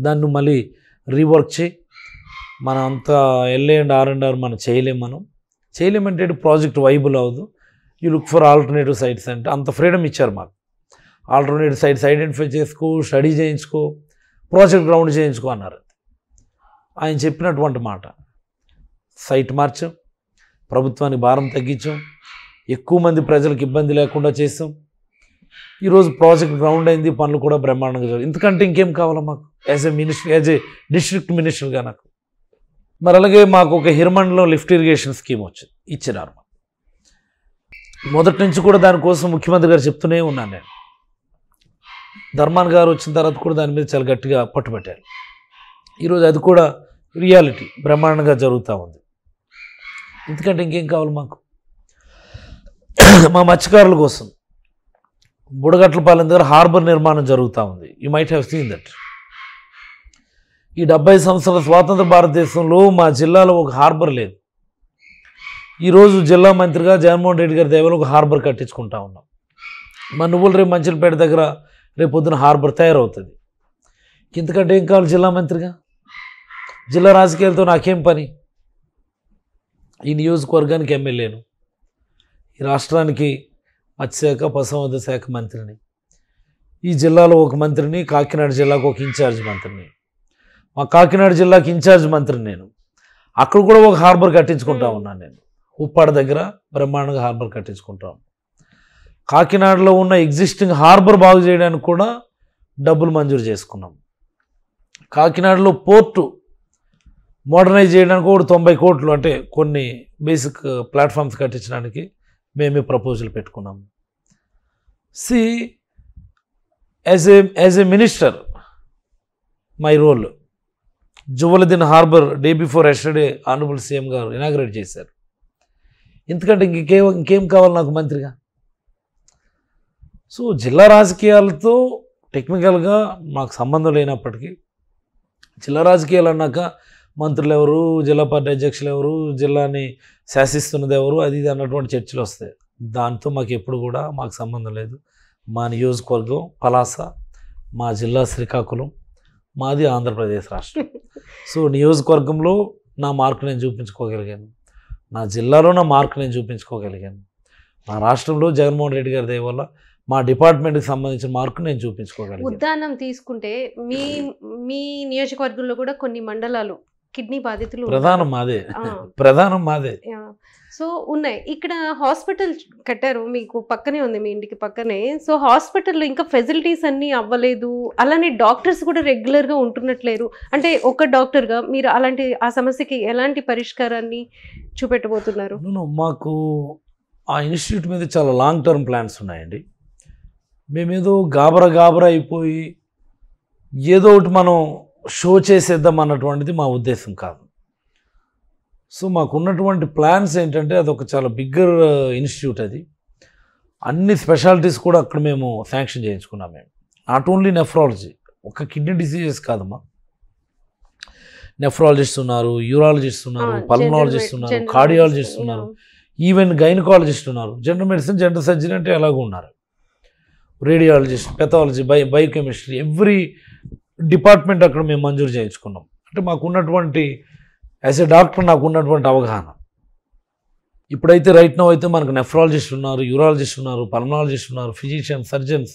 దాన్ని మళ్ళీ రీవర్క్ చేయి, మనం అంతా LA and R&R మనం చేయలేమంటే ప్రాజెక్ట్ వైబుల్ అవ్వదు, you look for alternative sites అంటే అంత ఫ్రీడమ్ ఇచ్చారు మాకు. ఆల్టర్నేటివ్ సైట్స్ ఐడెంటిఫై చేసుకో, స్టడీ చేయించుకో, ప్రాజెక్ట్ గ్రౌండ్ చేయించుకో అన్నారు. ఆయన చెప్పినటువంటి మాట. సైట్ మార్చాం, ప్రభుత్వానికి భారం తగ్గించాం, ఎక్కువ మంది ప్రజలకు ఇబ్బంది లేకుండా చేసాం. ఈరోజు ప్రాజెక్ట్ గ్రౌండ్ అయింది, పనులు కూడా బ్రహ్మాండంగా జరిగాయి. ఇంతకంటే ఇంకేం కావాలా మాకు as a minister, as a district మినిస్టర్గా నాకు. మరి అలాగే మాకు ఒక హిరమండలో లిఫ్ట్ ఇరిగేషన్ స్కీమ్ వచ్చింది, ఇచ్చినారు. మొదటి నుంచి కూడా దానికోసం ముఖ్యమంత్రి గారు చెప్తూనే ఉన్నాను నేను. ధర్మాన్ గారు వచ్చిన తర్వాత కూడా దాని మీద చాలా గట్టిగా పట్టుబట్టారు. ఈరోజు అది కూడా రియాలిటీ బ్రహ్మాండంగా జరుగుతూ ఉంది. ఎందుకంటే ఇంకేం కావాలి మాకు? మా మత్స్యకారుల కోసం బుడగట్లపాలెం దగ్గర హార్బర్ నిర్మాణం జరుగుతూ ఉంది. You might have seen that. ఈ 70 సంవత్సరాల స్వాతంత్ర భారతదేశంలో మా జిల్లాలో ఒక హార్బర్ లేదు. ఈరోజు జిల్లా మంత్రిగా జగన్మోహన్ రెడ్డి గారి దయవల్ల ఒక హార్బర్ కట్టించుకుంటా ఉన్నాం. మా నువ్వులు రేపు మంచిలపేట దగ్గర రేపు పొద్దున హార్బర్ తయారవుతుంది. ఇంతకంటే ఏం కావాలి జిల్లా మంత్రిగా? జిల్లా రాజకీయాలతో నాకేం పని? ఈ నియోజకవర్గానికి ఎమ్మెల్యేను, ఈ రాష్ట్రానికి మత్స్యశాఖ పశుసంవర్ధక శాఖ మంత్రిని, ఈ జిల్లాలో ఒక మంత్రిని, కాకినాడ జిల్లాకు ఒక ఇన్ఛార్జ్ మంత్రిని, మా కాకినాడ జిల్లాకి ఇన్ఛార్జ్ మంత్రిని నేను. అక్కడ కూడా ఒక హార్బర్ కట్టించుకుంటా ఉన్నాను నేను. ఉప్పాడ దగ్గర బ్రహ్మాండంగా హార్బర్ కట్టించుకుంటాం. కాకినాడలో ఉన్న ఎగ్జిస్టింగ్ హార్బర్ బాగు చేయడానికి కూడా డబ్బులు మంజూరు చేసుకున్నాం. కాకినాడలో పోర్టు మోడర్నైజ్ చేయడానికి కూడా 90 కోట్లు, అంటే కొన్ని బేసిక్ ప్లాట్ఫామ్స్ కట్టించడానికి మేమే ప్రపోజల్ పెట్టుకున్నాము. See as a minister my role, Juvvaladinne harbour day before yesterday honourable CM garu inaugurate చేశారు. ఎందుకంటే ఇంకేం కావాలి నాకు మంత్రిగా? సో జిల్లా రాజకీయాలతో టెక్నికల్గా మాకు సంబంధం లేనప్పటికీ, జిల్లా రాజకీయాలు అన్నాక మంత్రులు ఎవరు, జిల్లా పార్టీ అధ్యక్షులు ఎవరు, జిల్లాని శాసిస్తున్నది ఎవరు, అది ఇది అన్నటువంటి చర్చలు వస్తాయి. దాంతో మాకు ఎప్పుడు కూడా మాకు సంబంధం లేదు. మా నియోజకవర్గం పలాస, మా జిల్లా శ్రీకాకుళం, మాది ఆంధ్రప్రదేశ్ రాష్ట్రం. సో నియోజకవర్గంలో నా మార్కు నేను చూపించుకోగలిగాను, నా జిల్లాలో నా మార్కు నేను చూపించుకోగలిగాను, నా రాష్ట్రంలో జగన్మోహన్ రెడ్డి గారి దయ వల్ల మా డిపార్ట్మెంట్కి సంబంధించిన మార్కు నేను చూపించుకోగలను. ఉదాహరణ తీసుకుంటే మీ నియోజకవర్గంలో కూడా కొన్ని మండలాలు కిడ్నీ బాధితులు ప్రధానం మాదే. సో ఉన్నాయి. ఇక్కడ హాస్పిటల్ కట్టారు, మీకు పక్కనే ఉంది, మీ ఇంటికి పక్కనే. సో హాస్పిటల్లో ఇంకా ఫెసిలిటీస్ అన్నీ అవ్వలేదు, అలానే డాక్టర్స్ కూడా రెగ్యులర్గా ఉంటున్నట్లేరు. అంటే ఒక డాక్టర్గా మీరు అలాంటి ఆ సమస్యకి ఎలాంటి పరిష్కారాన్ని చూపెట్టబోతున్నారు? మాకు ఆ ఇన్స్టిట్యూట్ మీద చాలా లాంగ్ టర్మ్ ప్లాన్స్ ఉన్నాయండి. మేమేదో గాబరా అయిపోయి ఏదో ఒకటి మనం షో చేసేద్దాం అన్నటువంటిది మా ఉద్దేశం కాదు. సో మాకున్నటువంటి ప్లాన్స్ ఏంటంటే అదొక చాలా బిగ్గర్ ఇన్స్టిట్యూట్. అది అన్ని స్పెషాలిటీస్ కూడా అక్కడ మేము శాంక్షన్ చేయించుకున్నాం. మేము నాట్ ఓన్లీ నెఫ్రాలజీ, ఒక కిడ్నీ డిసీజెస్ కాదమ్మా, నెఫ్రాలజిస్ట్ ఉన్నారు, యూరాలజిస్ట్ ఉన్నారు, పల్మనాలజిస్ట్ ఉన్నారు, కార్డియాలజిస్ట్ ఉన్నారు, ఈవెన్ గైనకాలజిస్ట్ ఉన్నారు, జనరల్ మెడిసిన్, జనరల్ సర్జరీ అంటే ఎలాగో ఉన్నారు, radiologist, pathology, biochemistry, every department అక్కడ మేము మంజూరు చేయించుకున్నాం. అంటే మాకున్నటువంటి యాజ్ ఏ డాక్టర్ నాకు ఉన్నటువంటి అవగాహన. ఇప్పుడైతే రైట్ నౌ అయితే మనకు నెఫ్రాలజిస్ట్ ఉన్నారు, యూరాలజిస్ట్ ఉన్నారు, పల్మనాలజిస్ట్ ఉన్నారు, physician, surgeons,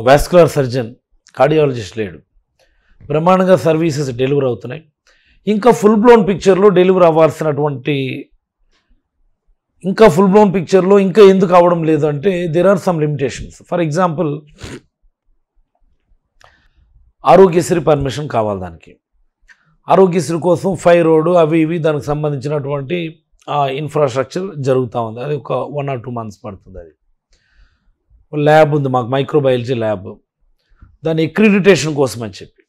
vascular surgeon, cardiologist లేడు. బ్రహ్మాండంగా సర్వీసెస్ డెలివరీ అవుతున్నాయి. ఇంకా ఫుల్ బ్లోన్ పిక్చర్లో డెలివరీ అవ్వాల్సినటువంటి, ఇంకా ఫుల్ బ్లోన్ పిక్చర్లో ఇంకా ఎందుకు అవ్వడం లేదు అంటే there are some limitations. For example Aarogyasri permission కావాలి. దానికి ఆరోగ్యశ్రీ కోసం 5 రోడ్డు అవి ఇవి దానికి సంబంధించినటువంటి ఇన్ఫ్రాస్ట్రక్చర్ జరుగుతూ ఉంది. అది ఒక 1 or 2 months పడుతుంది. అది ల్యాబ్ ఉంది మాకు, మైక్రోబయాలజీ ల్యాబ్, దాని అక్రిడిటేషన్ కోసం అని చెప్పి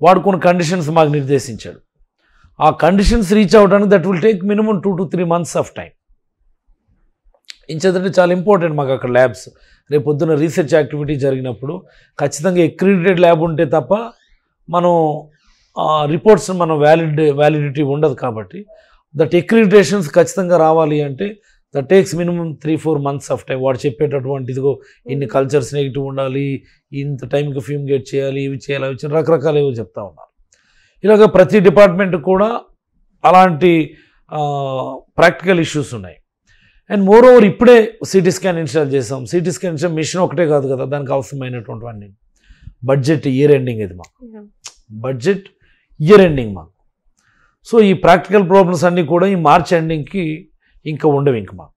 వాడు కొన్ని కండిషన్స్ మాకు నిర్దేశించాడు. ఆ కండిషన్స్ రీచ్ అవ్వడానికి that will take minimum 2 to 3 months of time. ఇంచేదంటే చాలా ఇంపార్టెంట్ మాకు అక్కడ ల్యాబ్స్. రేపు పొద్దున్న రీసెర్చ్ యాక్టివిటీ జరిగినప్పుడు ఖచ్చితంగా అక్రిడిటెడ్ ల్యాబ్ ఉంటే తప్ప మనం రిపోర్ట్స్ మనం వ్యాలిడిటీ ఉండదు. కాబట్టి దట్ అక్రిడిటేషన్స్ ఖచ్చితంగా రావాలి అంటే that takes minimum 3-4 months of time. వాడు చెప్పేటటువంటి ఇదిగో ఇన్ని కల్చర్స్ నెగిటివ్ ఉండాలి, ఇంత టైంకి ఫ్యూమిగేట్ చేయాలి, ఇవి చేయాలి, అవి చేయాలి, రకరకాలు ఏవో చెప్తా ఉన్నారు. ఇలాగ ప్రతి డిపార్ట్మెంట్ కూడా అలాంటి ప్రాక్టికల్ ఇష్యూస్ ఉన్నాయి. అండ్ మోర్ ఓవర్ ఇప్పుడే సిటీ స్కాన్ ఇన్స్టాల్ చేసాం. సిటీ స్కాన్ ఇన్స్టాల్ మిషన్ ఒకటే కాదు కదా, దానికి అవసరమైనటువంటివన్నీ. బడ్జెట్ ఇయర్ ఎండింగ్, ఇది మాకు బడ్జెట్ ఇయర్ ఎండింగ్ మాకు. సో ఈ ప్రాక్టికల్ ప్రాబ్లమ్స్ అన్నీ కూడా ఈ మార్చ్ ఎండింగ్కి ఇంకా ఉండవు. ఇంక మాకు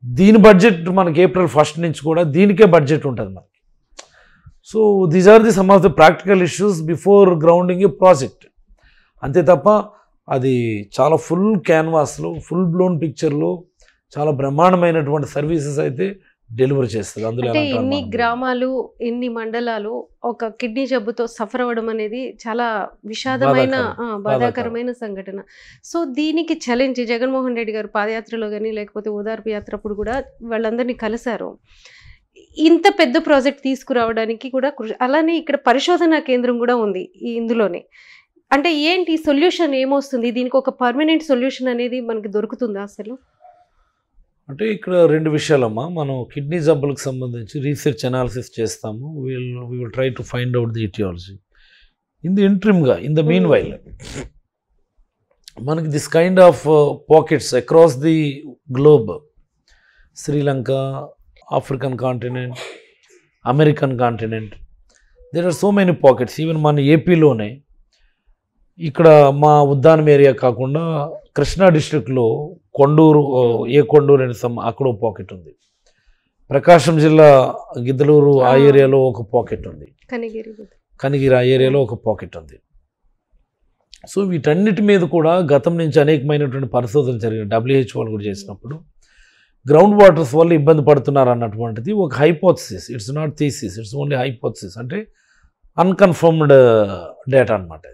దీని బడ్జెట్ మనకి April 1st నుంచి కూడా దీనికే బడ్జెట్ ఉంటుంది మనకి. So these are the some of the practical issues before grounding a project. అంతే తప్ప అది చాలా ఫుల్ క్యాన్వాస్లో ఫుల్ బ్లోన్ పిక్చర్లో చాలా బ్రహ్మాండమైనటువంటి సర్వీసెస్ అయితే డెలివరీ చేస్తుంది. అందులో అంటే ఇన్ని గ్రామాలు ఇన్ని మండలాలు ఒక కిడ్నీ జబ్బుతో సఫర్ అవ్వడం అనేది చాలా విషాదమైన బాధాకరమైన సంఘటన. సో దీనికి ఛాలెంజ్ జగన్మోహన్ రెడ్డి గారు పాదయాత్రలో కానీ లేకపోతే ఓదార్పు యాత్ర అప్పుడు కూడా వాళ్ళందరినీ కలిశారు. ఇంత పెద్ద ప్రాజెక్ట్ తీసుకురావడానికి కూడా అలానే ఇక్కడ పరిశోధనా కేంద్రం కూడా ఉంది ఇందులోనే. అంటే ఏంటి సొల్యూషన్ ఏమొస్తుంది దీనికి? ఒక పర్మనెంట్ సొల్యూషన్ అనేది మనకి దొరుకుతుందా అసలు? అంటే ఇక్కడ 2 విషయాలమ్మా. మనం కిడ్నీ జబ్బులకు సంబంధించి రీసెర్చ్ అనాలిసిస్ చేస్తాము. We will try to find out the aetiology. In the ఇంట్రిమ్గా ఇన్ ద మీన్ వైల్ మనకి this kind of pockets across the globe, Sri Lanka, African continent, American continent, there are so many pockets. Even మన ఏపీలోనే ఇక్కడ మా Uddanam area కాకుండా కృష్ణా డిస్ట్రిక్ట్లో కొండూరు, కొండూరు అని అక్కడ ఒక పాకెట్ ఉంది. ప్రకాశం జిల్లా గిద్దలూరు ఆ ఏరియాలో ఒక పాకెట్ ఉంది. కనిగిరి ఆ ఏరియాలో ఒక పాకెట్ ఉంది. సో వీటన్నిటి మీద కూడా గతం నుంచి అనేకమైనటువంటి పరిశోధనలు జరిగాయి. WHO వాళ్ళు కూడా చేసినప్పుడు గ్రౌండ్ వాటర్స్ వల్ల ఇబ్బంది పడుతున్నారు అన్నటువంటిది ఒక hypothesis. It's not thesis, it's only hypothesis. అంటే అన్కన్ఫర్మ్డ్ డేటా అనమాట.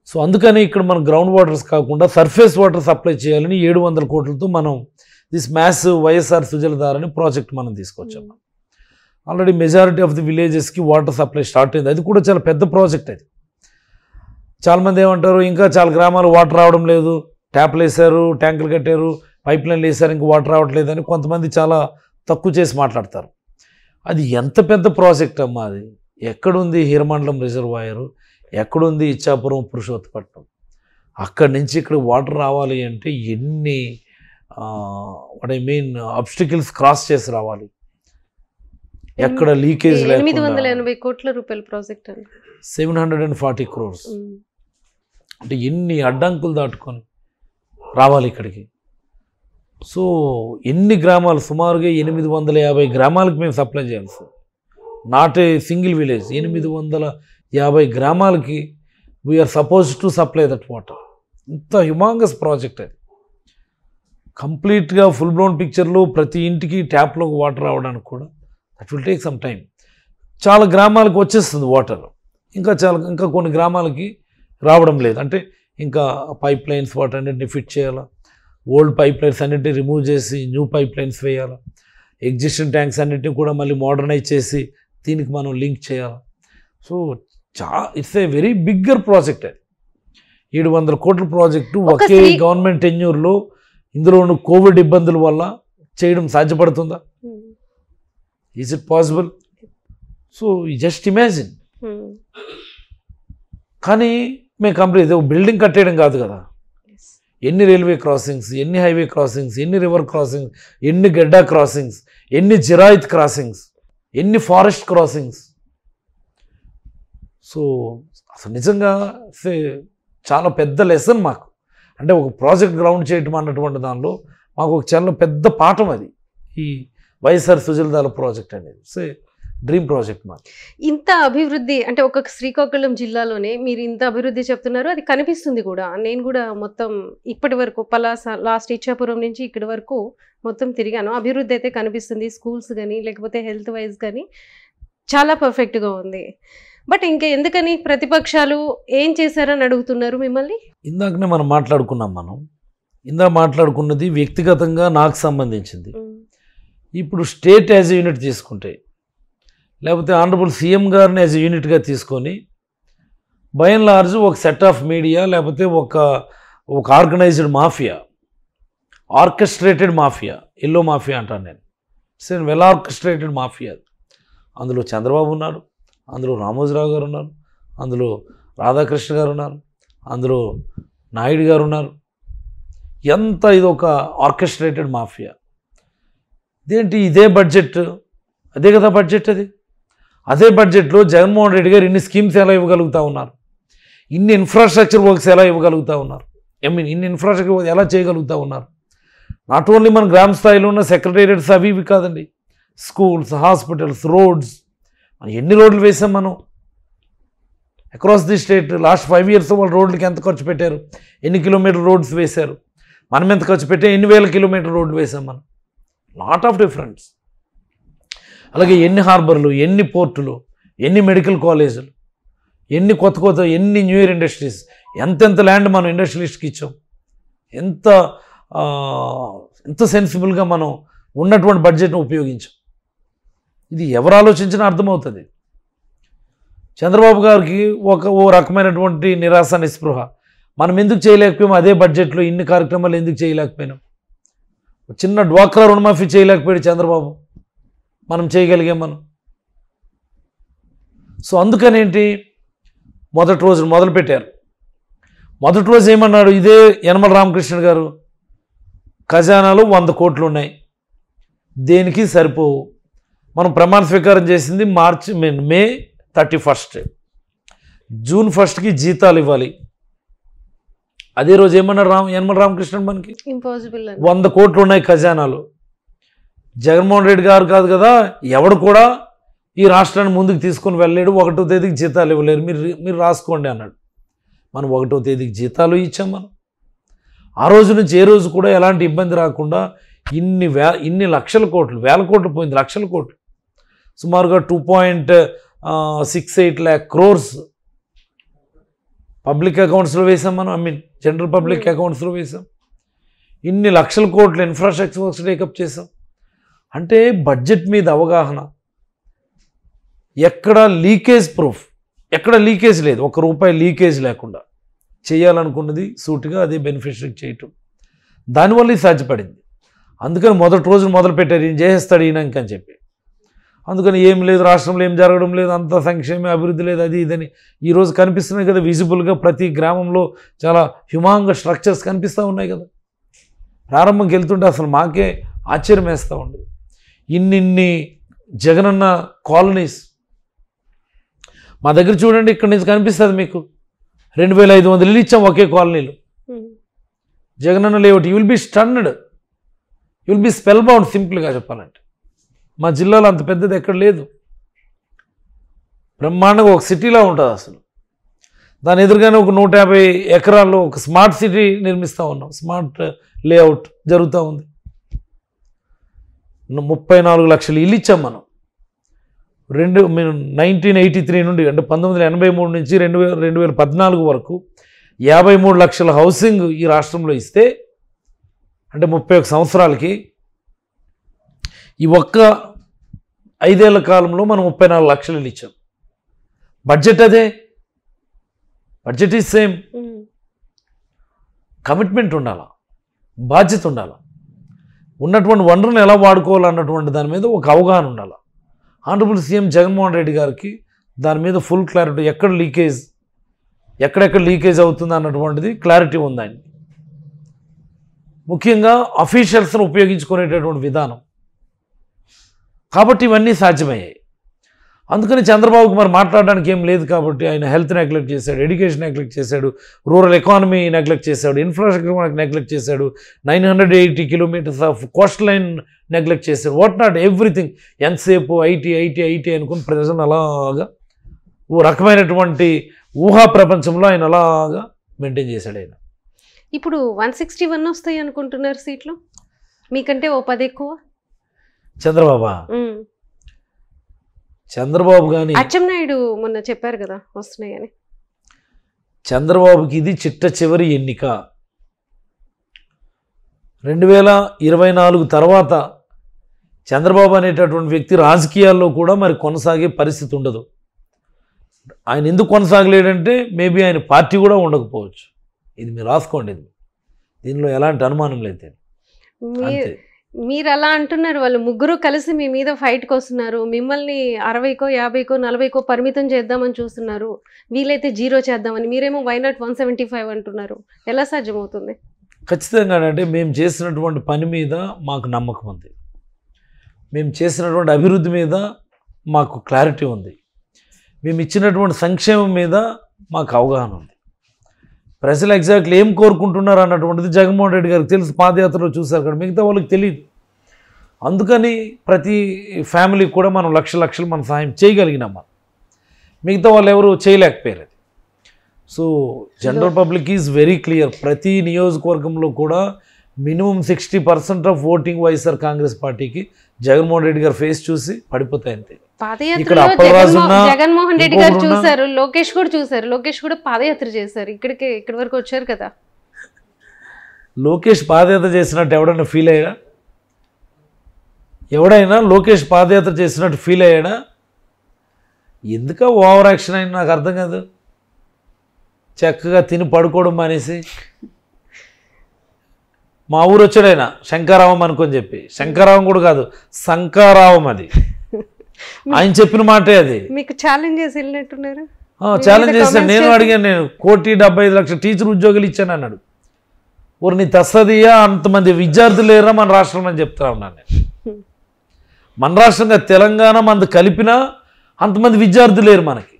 సో అందుకని ఇక్కడ మనం గ్రౌండ్ వాటర్స్ కాకుండా సర్ఫేస్ వాటర్ సప్లై చేయాలని 700 కోట్లతో మనం దిస్ మ్యాసివ్ వైఎస్ఆర్ సుజలధార అనే ప్రాజెక్ట్ మనం తీసుకొచ్చాము. ఆల్రెడీ మెజారిటీ ఆఫ్ ది విలేజెస్కి వాటర్ సప్లై స్టార్ట్ అయింది. అది కూడా చాలా పెద్ద ప్రాజెక్ట్. అది చాలామంది ఏమంటారు, ఇంకా చాలా గ్రామాలు వాటర్ రావడం లేదు, ట్యాప్లు వేశారు, ట్యాంకులు కట్టారు, పైప్ లైన్లు వేశారు, ఇంకా వాటర్ రావట్లేదు అని కొంతమంది చాలా తక్కువ చేసి మాట్లాడతారు. అది ఎంత పెద్ద ప్రాజెక్ట్ అమ్మా. అది ఎక్కడుంది హీరమండలం రిజర్వాయరు, ఎక్కడుంది ఇచ్చాపురం పురుషోత్తపట్నం. అక్కడి నుంచి ఇక్కడ వాటర్ రావాలి అంటే ఎన్ని what I mean obstacles cross చేసి రావాలి. ఎక్కడ లీకేజ్ లేకుండా 880 కోట్ల రూపాయల ప్రాజెక్ట్ అండి. 740 crores. అంటే ఎన్ని అడ్డంకులు దాటుకొని రావాలి ఇక్కడికి. సో ఎన్ని గ్రామాలు, సుమారుగా 850 గ్రామాలకు మేము సప్లై చేయాల్సి, నాట్ ఏ సింగిల్ విలేజ్, 850 గ్రామాలకి we are suppose to supply that water. ఇంత హ్యుమాంగస్ ప్రాజెక్ట్ అది. కంప్లీట్గా ఫుల్ బ్లోన్ పిక్చర్లో ప్రతి ఇంటికి ట్యాప్లోకి వాటర్ రావడానికి కూడా that will take some time. చాలా గ్రామాలకు వచ్చేస్తుంది వాటర్, ఇంకా కొన్ని గ్రామాలకి రావడం లేదు. అంటే ఇంకా పైప్ లైన్స్ వాటన్నిటిని ఫిట్ చేయాలా, ఓల్డ్ పైప్ లైన్స్ అన్నింటినీ రిమూవ్ చేసి న్యూ పైప్ లైన్స్ వేయాలా, ఎగ్జిస్టింగ్ ట్యాంక్స్ అన్నింటినీ కూడా మళ్ళీ మోడర్నైజ్ చేసి దీనికి మనం లింక్ చేయాలి. So it's a very bigger project. అది 700 కోట్ల ప్రాజెక్టు ఒకే గవర్నమెంట్ టెన్యూర్లో, ఇందులోనూ కోవిడ్ ఇబ్బందుల వల్ల చేయడం సాధ్యపడుతుందా? Is it possible? So just imagine. కానీ మేము కంప్లీట్ బిల్డింగ్ కట్టేయడం కాదు కదా. ఎన్ని రైల్వే క్రాసింగ్స్, ఎన్ని హైవే క్రాసింగ్స్, ఎన్ని రివర్ క్రాసింగ్స్, ఎన్ని గడ్డా క్రాసింగ్స్, ఎన్ని జిరాయిత్ క్రాసింగ్స్, ఎన్ని ఫారెస్ట్ క్రాసింగ్స్. సో అసలు నిజంగా చాలా పెద్ద లెసన్ మాకు. అంటే ఒక ప్రాజెక్ట్ గ్రౌండ్ చేయటం అన్నటువంటి దానిలో మాకు ఒక చాలా పెద్ద పాఠం అది, ఈ వైఎస్ఆర్ సుజలధార ప్రాజెక్ట్ అనేది. డ్రీమ్ ప్రాజెక్ట్ మాకు. ఇంత అభివృద్ధి అంటే ఒక శ్రీకాకుళం జిల్లాలోనే మీరు ఇంత అభివృద్ధి చెప్తున్నారు, అది కనిపిస్తుంది కూడా. నేను కూడా మొత్తం ఇప్పటి వరకు పలాస లాస్ట్ ఇచ్చాపురం నుంచి ఇక్కడి వరకు మొత్తం తిరిగాను. అభివృద్ధి అయితే కనిపిస్తుంది. స్కూల్స్ కానీ లేకపోతే హెల్త్ వైజ్ కానీ చాలా పర్ఫెక్ట్గా ఉంది. బట్ ఇంకా ఎందుకని ప్రతిపక్షాలు ఏం చేశారని అడుగుతున్నారు మిమ్మల్ని? ఇందాకనే మనం మాట్లాడుకున్నది వ్యక్తిగతంగా నాకు సంబంధించింది. ఇప్పుడు స్టేట్ యాజ్ యూనిట్ తీసుకుంటే, లేకపోతే ఆనరబుల్ సీఎం గారిని యాజ్ యూనిట్గా తీసుకొని బై అండ్ లార్జ్ ఒక సెట్ ఆఫ్ మీడియా, లేకపోతే ఒక organised mafia, orchestrated mafia, yellow mafia అంటాను నేను, వెల్ ఆర్కెస్ట్రేటెడ్ మాఫియా. అందులో చంద్రబాబు ఉన్నారు, అందులో రామోజీరావు గారు ఉన్నారు, అందులో రాధాకృష్ణ గారు ఉన్నారు, అందులో నాయుడు గారు ఉన్నారు. ఎంత ఇది ఒక ఆర్కెస్ట్రేటెడ్ మాఫియా. ఇదేంటి ఇదే బడ్జెట్, అదే కదా బడ్జెట్. అదే బడ్జెట్లో జగన్మోహన్ రెడ్డి గారు ఇన్ని స్కీమ్స్ ఎలా ఇవ్వగలుగుతూ ఉన్నారు? ఇన్ని ఇన్ఫ్రాస్ట్రక్చర్ వర్క్స్ ఎలా ఇవ్వగలుగుతూ ఉన్నారు, ఇన్ని ఇన్ఫ్రాస్ట్రక్చర్ వర్క్స్ ఎలా చేయగలుగుతూ ఉన్నారు. నాట్ ఓన్లీ మన గ్రామ స్థాయిలో ఉన్న సెక్రటేరియట్స్ అవి ఇవి కాదండి, స్కూల్స్, హాస్పిటల్స్, రోడ్స్, ఎన్ని రోడ్లు వేసాం మనం across the state. Last 5 years వాళ్ళు రోడ్లకి ఎంత ఖర్చు పెట్టారు, ఎన్ని కిలోమీటర్ రోడ్స్ వేశారు, మనం ఎంత ఖర్చు పెట్టాం, ఎన్ని వేల కిలోమీటర్ రోడ్లు వేసాం మనం. Lot of difference. అలాగే ఎన్ని హార్బర్లు, ఎన్ని పోర్టులు, ఎన్ని మెడికల్ కాలేజీలు, ఎన్ని కొత్త ఎన్ని న్యూ ఇయర్ ఇండస్ట్రీస్, ఎంతెంత ల్యాండ్ మనం ఇండస్ట్రియలిస్ట్కి ఇచ్చాం, ఎంత సెన్సిబుల్గా మనం ఉన్నటువంటి బడ్జెట్ను ఉపయోగించాం. ఇది ఎవరు ఆలోచించినా అర్థమవుతుంది. చంద్రబాబు గారికి ఓ రకమైనటువంటి నిరాశ, నిస్పృహ. మనం ఎందుకు చేయలేకపోయాం, అదే బడ్జెట్లో ఇన్ని కార్యక్రమాలు ఎందుకు చేయలేకపోయినాం. చిన్న డ్వాక్రా రుణమాఫీ చేయలేకపోయాడు చంద్రబాబు, మనం చేయగలిగాం మనం. సో అందుకనేంటి, మొదటి రోజు మొదలుపెట్టారు. మొదటి రోజు ఏమన్నాడు, ఇదే యనమల రామకృష్ణ గారు, ఖజానాలో 100 కోట్లు ఉన్నాయి, దేనికి సరిపోవు. మనం ప్రమాణ స్వీకారం చేసింది మే 31, జూన్ 1కి జీతాలు ఇవ్వాలి. అదే రోజు ఏమన్నారు యనమల రామకృష్ణన్, మనకి ఇంపాసిబుల్, 100 కోట్లు ఉన్నాయి ఖజానాలు. జగన్మోహన్ రెడ్డి గారు కాదు కదా, ఎవడు కూడా ఈ రాష్ట్రాన్ని ముందుకు తీసుకొని వెళ్ళలేడు, 1వ తేదీకి జీతాలు ఇవ్వలేరు, మీరు రాసుకోండి అన్నాడు. మనం 1వ తేదీకి జీతాలు ఇచ్చాం. మనం ఆ రోజు నుంచి ఏ రోజు కూడా ఎలాంటి ఇబ్బంది రాకుండా ఇన్ని లక్షల కోట్లు, వేల కోట్లు పోయింది, లక్షల కోట్లు, సుమారుగా 2.68 lakh crores పబ్లిక్ అకౌంట్స్లో వేసాం మనం. జనరల్ పబ్లిక్ అకౌంట్స్లో వేసాం. ఇన్ని లక్షల కోట్లు ఇన్ఫ్రాస్ట్రక్చర్ వర్క్స్ టేకప్ చేసాం. అంటే బడ్జెట్ మీద అవగాహన, ఎక్కడ లీకేజ్ ప్రూఫ్, ఎక్కడ లీకేజ్ లేదు, ₹1 లీకేజ్ లేకుండా చేయాలనుకున్నది సూటిగా అదే బెనిఫిషరీకి చేయటం. దానివల్ల ఇది సాధ్యపడింది. అందుకని మొదటి రోజు మొదలుపెట్టారు, ఈయన చేసేస్తాడు ఈయనకి అని చెప్పి. అందుకని ఏం లేదు, రాష్ట్రంలో ఏం జరగడం లేదు, అంత సంక్షేమ అభివృద్ధి లేదు, అది ఇదని. ఈరోజు కనిపిస్తున్నాయి కదా విజిబుల్గా, ప్రతి గ్రామంలో చాలా హ్యూమాంగ స్ట్రక్చర్స్ కనిపిస్తూ ఉన్నాయి కదా. ప్రారంభంకి వెళ్తుంటే అసలు మాకే ఆశ్చర్యం వేస్తూ ఉండదు. ఇన్ని జగనన్న కాలనీస్ మా దగ్గర చూడండి, ఇక్కడ నుంచి కనిపిస్తుంది మీకు, 2500 ఇల్లు ఇచ్చాం ఒకే కాలనీలో. Jagananna layout. You will be stunned, you will be spell bound. సింపుల్గా చెప్పాలంటే మా జిల్లాలో అంత పెద్దది ఎక్కడ లేదు. బ్రహ్మాండంగా ఒక సిటీలో ఉంటుంది అసలు. దాని ఎదురుగానే ఒక 150 ఎకరాల్లో ఒక స్మార్ట్ సిటీ నిర్మిస్తూ ఉన్నాం. స్మార్ట్ లేఅవుట్ జరుగుతూ ఉంది. 34 లక్షలు ఇల్లు ఇచ్చాం మనం. 1983 నుండి, అంటే 1983 నుంచి 2014 వరకు 53 లక్షల హౌసింగ్ ఈ రాష్ట్రంలో ఇస్తే, అంటే 31 సంవత్సరాలకి ఈ ఒక్క 5 ఏళ్ల కాలంలో మనం 34 లక్షలు ఇల్లు ఇచ్చాం. బడ్జెట్ అదే, బడ్జెట్ ఈజ్ సేమ్. కమిట్మెంట్ ఉండాలి, బాధ్యత ఉండాలి, ఉన్నటువంటి వనరులను ఎలా వాడుకోవాలన్నటువంటి దాని మీద ఒక అవగాహన ఉండాలి. ఆనరబుల్ సీఎం జగన్మోహన్ రెడ్డి గారికి దాని మీద ఫుల్ క్లారిటీ, ఎక్కడెక్కడ లీకేజ్ అవుతుంది అన్నటువంటిది క్లారిటీ ఉంది ఆయన. ముఖ్యంగా అఫీషియల్స్ను ఉపయోగించుకునేటటువంటి విధానం. కాబట్టి ఇవన్నీ సాధ్యమయ్యాయి. అందుకని చంద్రబాబుకి మరి మాట్లాడడానికి ఏం లేదు కాబట్టి ఆయన హెల్త్ నెగ్లెక్ట్ చేశాడు, ఎడ్యుకేషన్ నెగ్లెక్ట్ చేశాడు, రూరల్ ఎకానమీ నెగ్లెక్ట్ చేశాడు, ఇన్ఫ్రాస్ట్రక్చర్ నెగ్లెక్ట్ చేశాడు, 980 kilometers of coast line neglect చేశాడు. What not everything. ఎంతసేపు ఐటీ అనుకుని ప్రజలను అలాగా ఓ రకమైనటువంటి ఊహా ప్రపంచంలో ఆయన అలాగా మెయింటైన్ చేశాడు ఆయన. ఇప్పుడు 161 వస్తాయి అనుకుంటున్నారు సీట్లు, మీకంటే ఓ 10 ఎక్కువ. చంద్రబాబు కానీ అచ్చెన్నాయుడు మొన్న చెప్పారు కదా వస్తున్నాయని. చంద్రబాబుకి ఇది చిట్ట చివరి ఎన్నిక. 2024 తర్వాత చంద్రబాబు అనేటటువంటి వ్యక్తి రాజకీయాల్లో కూడా మరి కొనసాగే పరిస్థితి ఉండదు. ఆయన ఎందుకు కొనసాగలేడంటే మేబీ ఆయన పార్టీ కూడా ఉండకపోవచ్చు. ఇది మీరు రాసుకోండి, ఇది దీనిలో ఎలాంటి అనుమానం లేదు. అంతే. మీరు అలా అంటున్నారు, వాళ్ళు ముగ్గురు కలిసి మీ మీద ఫైట్కి వస్తున్నారు, మిమ్మల్ని 60కో 50కో 40కో పరిమితం చేద్దామని చూస్తున్నారు, వీలైతే 0 చేద్దామని. మీరేమో వై నాట్ 175 అంటున్నారు. ఎలా సాధ్యమవుతుంది? ఖచ్చితంగా అంటే మేము చేసినటువంటి పని మీద మాకు నమ్మకం ఉంది, మేము చేసినటువంటి అభివృద్ధి మీద మాకు క్లారిటీ ఉంది, మేము ఇచ్చినటువంటి సంక్షేమం మీద మాకు అవగాహన ఉంది. ప్రజలు ఎగ్జాక్ట్లీ ఏం కోరుకుంటున్నారు అన్నటువంటిది జగన్మోహన్ రెడ్డి గారికి తెలుసు, పాదయాత్రలో చూశారు కదా, మిగతా వాళ్ళకి తెలియదు. అందుకని ప్రతి ఫ్యామిలీకి కూడా మనం లక్షలు మనం సహాయం చేయగలిగినాం, మిగతా వాళ్ళు ఎవరు చేయలేకపోయారు. So general public is very clear. ప్రతి నియోజకవర్గంలో కూడా minimum 60% of voting YSR Congress పార్టీకి జగన్మోహన్ రెడ్డి గారు ఫేస్ చూసి పడిపోతాయి అంతే. పాదయాత్రలో జగన్మోహన్ రెడ్డి గారు చూశారు, లోకేష్ కూడా చూశారు, లోకేష్ కూడా పాదయాత్ర చేశారు, ఇక్కడి వరకు వచ్చారు కదా. లోకేష్ పాదయాత్ర చేసినట్టు ఎవడైనా ఫీల్ అయ్యాడా? ఎవడైనా లోకేష్ పాదయాత్ర చేసినట్టు ఫీల్ అయ్యాడా? ఎందుక ఓవర్ యాక్షన్ అయినా నాకు అర్థం కాదు. చక్కగా తిని పడుకోవడం మానేసి మా ఊరు వచ్చాడు ఆయన, శంకరావం అనుకొని చెప్పి. శంకరావం కూడా కాదు, శంకరావం, అది ఆయన చెప్పిన మాటే. అది మీకు ఛాలెంజ్ చేసి వెళ్ళినట్టున్నారు. ఛాలెంజ్ చేశాను, నేను అడిగాను. నేను 1,75,00,000 టీచర్ ఉద్యోగాలు ఇచ్చాను అన్నాడు. ఊరు నీ తస్సదియా, అంతమంది విద్యార్థులు లేరా మన రాష్ట్రం అని చెప్తా ఉన్నాను నేను. మన రాష్ట్రంగా తెలంగాణ మనది కలిపినా అంతమంది విద్యార్థులు లేరు మనకి.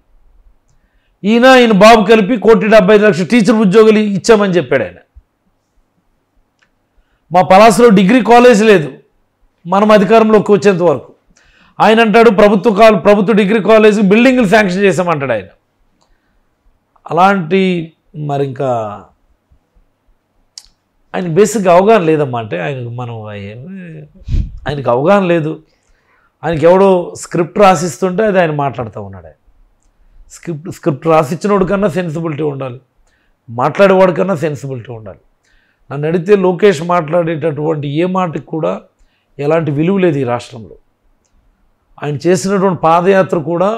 ఈయన బాబు కలిపి 1,75,00,000 టీచర్ ఉద్యోగాలు ఇచ్చామని చెప్పాడు ఆయన. మా పలాసలో డిగ్రీ కాలేజ్ లేదు మనం అధికారంలోకి వచ్చేంత వరకు. ఆయన అంటాడు ప్రభుత్వ డిగ్రీ కాలేజ్ బిల్డింగ్లు శాంక్షన్ చేసామంటాడు ఆయన. అలాంటి మరి ఇంకా ఆయనకు బేసిక్గా అవగాహన లేదమ్మా. అంటే ఆయనకు అవగాహన లేదు. ఆయనకి ఎవడో స్క్రిప్ట్ రాసిస్తుంటే అది ఆయన మాట్లాడుతూ ఉన్నాడు. ఆయన స్క్రిప్ట్ రాసిచ్చినోడు కన్నా సెన్సిబిలిటీ ఉండాలి, మాట్లాడేవాడి కన్నా సెన్సిబిలిటీ ఉండాలి. నన్ను అడిగితే లోకేష్ మాట్లాడేటటువంటి ఏ మాటకి కూడా ఎలాంటి విలువ లేదు ఈ రాష్ట్రంలో. ఆయన చేసినటువంటి పాదయాత్ర కూడా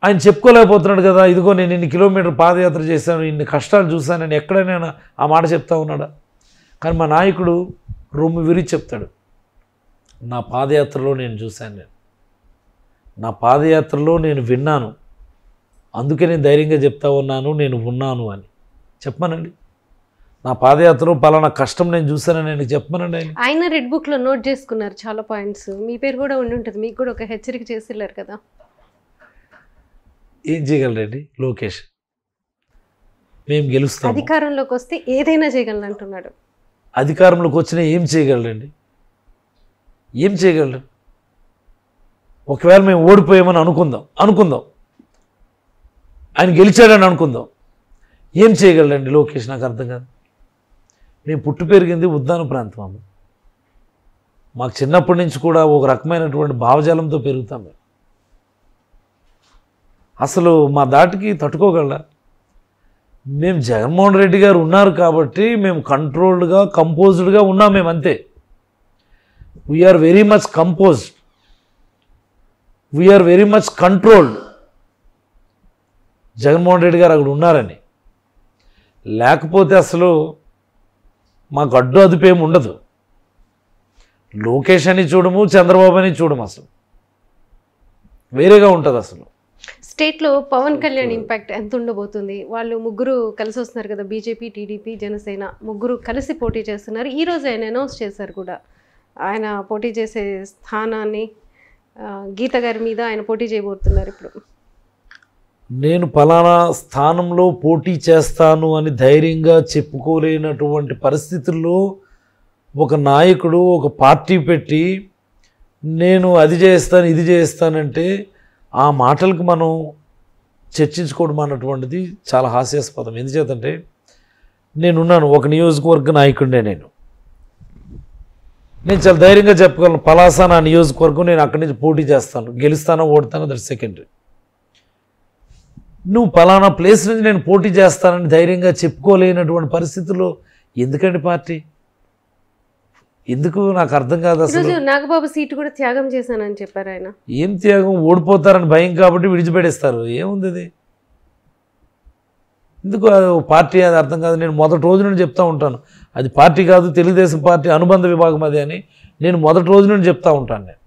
ఆయన చెప్పుకోలేకపోతున్నాడు కదా. ఇదిగో నేను ఇన్ని కిలోమీటర్ పాదయాత్ర చేశాను, ఇన్ని కష్టాలు చూశాను, నేను ఎక్కడైనా ఆ మాట చెప్తా ఉన్నాడా? కానీ మా నాయకుడు రొమ్ము విరిచి చెప్తాడు, నా పాదయాత్రలో నేను చూశాను, నా పాదయాత్రలో నేను విన్నాను, అందుకే నేను ధైర్యంగా చెప్తా ఉన్నాను, నేను ఉన్నాను అని చెప్పమనండి. నా పాదయాత్రలో పలానా కష్టం నేను చూశానని నేను చెప్పమనండి. ఆయన రెడ్ బుక్లో నోట్ చేసుకున్నారు చాలా పాయింట్స్. మీ పేరు కూడా ఉండి ఉంటుంది, మీకు కూడా ఒక హెచ్చరిక చేసిల్లారు కదా. ఏం చేయగలరండి లోకేష్? మేము గెలుస్తాం, అధికారంలోకి వస్తే ఏదైనా చేయగలను అంటున్నాడు. అధికారంలోకి వచ్చినా ఏం చేయగలరండి? ఏం చేయగలరు? ఒకవేళ మేము ఓడిపోయామని అనుకుందాం, ఆయన గెలిచాడని అనుకుందాం, ఏం చేయగలరండి లోకేష్? నాకు అర్థం కాదు. మేము పుట్టి పెరిగింది ఉద్దాన ప్రాంతం అమ్మ. మాకు చిన్నప్పటి నుంచి కూడా ఒక రకమైనటువంటి భావజాలంతో పెరుగుతాం. అసలు మా దాటికి తట్టుకోగలరా? మేము జగన్మోహన్ రెడ్డి గారు ఉన్నారు కాబట్టి మేము కంట్రోల్డ్గా కంపోజ్డ్గా ఉన్నాం. మేము అంతే. We are very much composed, we are very much controlled. Jaganmohan Reddy గారు అక్కడ ఉన్నారని. లేకపోతే అసలు మాకు అడ్డు అదుపేమి ఉండదు. లోకేష్ అని చూడము, చంద్రబాబు అని చూడము, అసలు వేరేగా ఉంటుంది. అసలు స్టేట్లో పవన్ కళ్యాణ్ ఇంపాక్ట్ ఎంత ఉండబోతుంది? వాళ్ళు ముగ్గురు కలిసి వస్తున్నారు కదా, బీజేపీ, టీడీపీ, జనసేన ముగ్గురు కలిసి పోటీ చేస్తున్నారు. ఈరోజు ఆయన అనౌన్స్ చేశారు కూడా, ఆయన పోటీ చేసే స్థానాన్ని గీత గారి మీద ఆయన పోటీ చేయబోతున్నారు. ఇప్పుడు నేను పలానా స్థానంలో పోటీ చేస్తాను అని ధైర్యంగా చెప్పుకోలేనటువంటి పరిస్థితుల్లో ఒక నాయకుడు ఒక పార్టీ పెట్టి నేను అది చేస్తాను ఇది చేస్తానంటే ఆ మాటలకు మనం చర్చించుకోవడం అన్నటువంటిది చాలా హాస్యాస్పదం. ఎందుచేతంటే నేనున్నాను, ఒక నియోజకవర్గ నాయకుడినే. నేను చాలా ధైర్యంగా చెప్పగలను, పలాసా నా నియోజకవర్గం, నేను అక్కడి నుంచి పోటీ చేస్తాను, గెలుస్తానో ఓడతానో దట్ సెకండరీ. నువ్వు పలానా ప్లేస్ నుంచి నేను పోటీ చేస్తానని ధైర్యంగా చెప్పుకోలేనటువంటి పరిస్థితుల్లో ఎందుకండి పార్టీ? ఎందుకు నాకు అర్థం కాదు. అసలు నాగబాబు సీటు కూడా త్యాగం చేశానని చెప్పారు ఆయన. ఏం త్యాగం? ఓడిపోతారని భయం కాబట్టి విడిచిపెడేస్తారు. ఏముంది అది? ఎందుకు పార్టీ? అది అర్థం కాదు. నేను మొదటి రోజు నుండి చెప్తా ఉంటాను, అది పార్టీ కాదు, తెలుగుదేశం పార్టీ అనుబంధ విభాగం అది అని నేను మొదటి రోజు నుండి చెప్తా ఉంటాను. నేను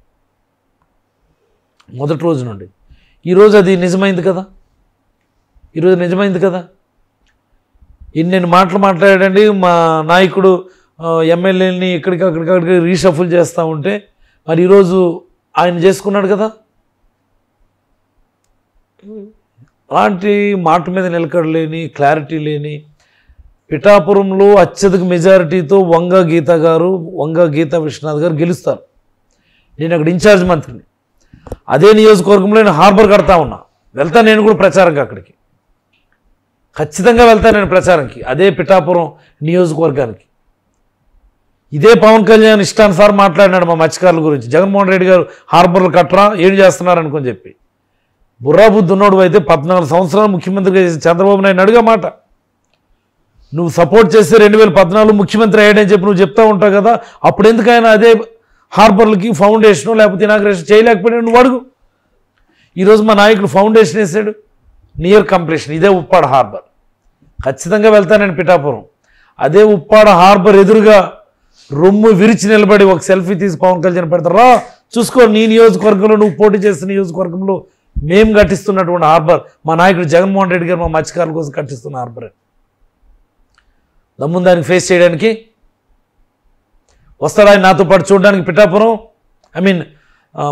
మొదటి రోజు నుండి ఈరోజు అది నిజమైంది కదా. ఈరోజు నిజమైంది కదా. ఇన్ని మాటలు మాట్లాడండి మా నాయకుడు, ఎమ్మెల్యేలని అక్కడికి రీషఫుల్ చేస్తూ ఉంటే మరి ఈరోజు ఆయన చేసుకున్నాడు కదా. అలాంటి మాట మీద నిలకడలేని, క్లారిటీ లేని, పిఠాపురంలో అత్యధిక మెజారిటీతో వంగ గీతా విశ్వనాథ్ గారు గెలుస్తారు. నేను అక్కడ ఇన్ఛార్జ్ మంత్రిని. అదే నియోజకవర్గంలో నేను హార్బర్ కడతా ఉన్నా. వెళ్తాను నేను కూడా ప్రచారంకి, అక్కడికి ఖచ్చితంగా వెళ్తాను నేను ప్రచారంకి, అదే పిఠాపురం నియోజకవర్గానికి. ఇదే పవన్ కళ్యాణ్ ఇష్టానుసారం మాట్లాడినాడు మా మత్స్యకారుల గురించి. జగన్మోహన్ రెడ్డి గారు హార్బర్లు కట్టరా, ఏం చేస్తున్నారు అనుకొని చెప్పి. బుర్రాబుద్ధి ఉన్నోడు అయితే 14 సంవత్సరాలు ముఖ్యమంత్రిగా చేసి చంద్రబాబు నాయుడు అడిగా మాట, నువ్వు సపోర్ట్ చేస్తే 2014 ముఖ్యమంత్రి అయ్యాడని చెప్పి నువ్వు చెప్తా ఉంటావు కదా, అప్పుడు ఎందుకైనా అదే హార్బర్లకి ఫౌండేషను లేకపోతే ఇనాగ్రేషన్ చేయలేకపోయినా నువ్వు అడుగు. ఈరోజు మా నాయకుడు ఫౌండేషన్ వేసాడు, నియర్ కంప్లీషన్. ఇదే ఉప్పాడ హార్బర్. ఖచ్చితంగా వెళ్తానని పిఠాపురం. అదే ఉప్పాడ హార్బర్ ఎదురుగా రొమ్ము విరిచి నిలబడి ఒక సెల్ఫీ తీసి పవన్ కళ్యాణ్ పెడతారా, చూసుకో నీ నియోజకవర్గంలో నువ్వు పోటీ చేస్తున్న నియోజకవర్గంలో మేము కట్టిస్తున్నటువంటి హార్బర్, మా నాయకుడు జగన్మోహన్ రెడ్డి గారు మా మత్స్యకారుల కోసం కట్టిస్తున్న హార్బర్. దమ్ముంది దానికి ఫేస్ చేయడానికి? వస్తాడు ఆయన నాతో పాటు చూడడానికి పిఠాపురం,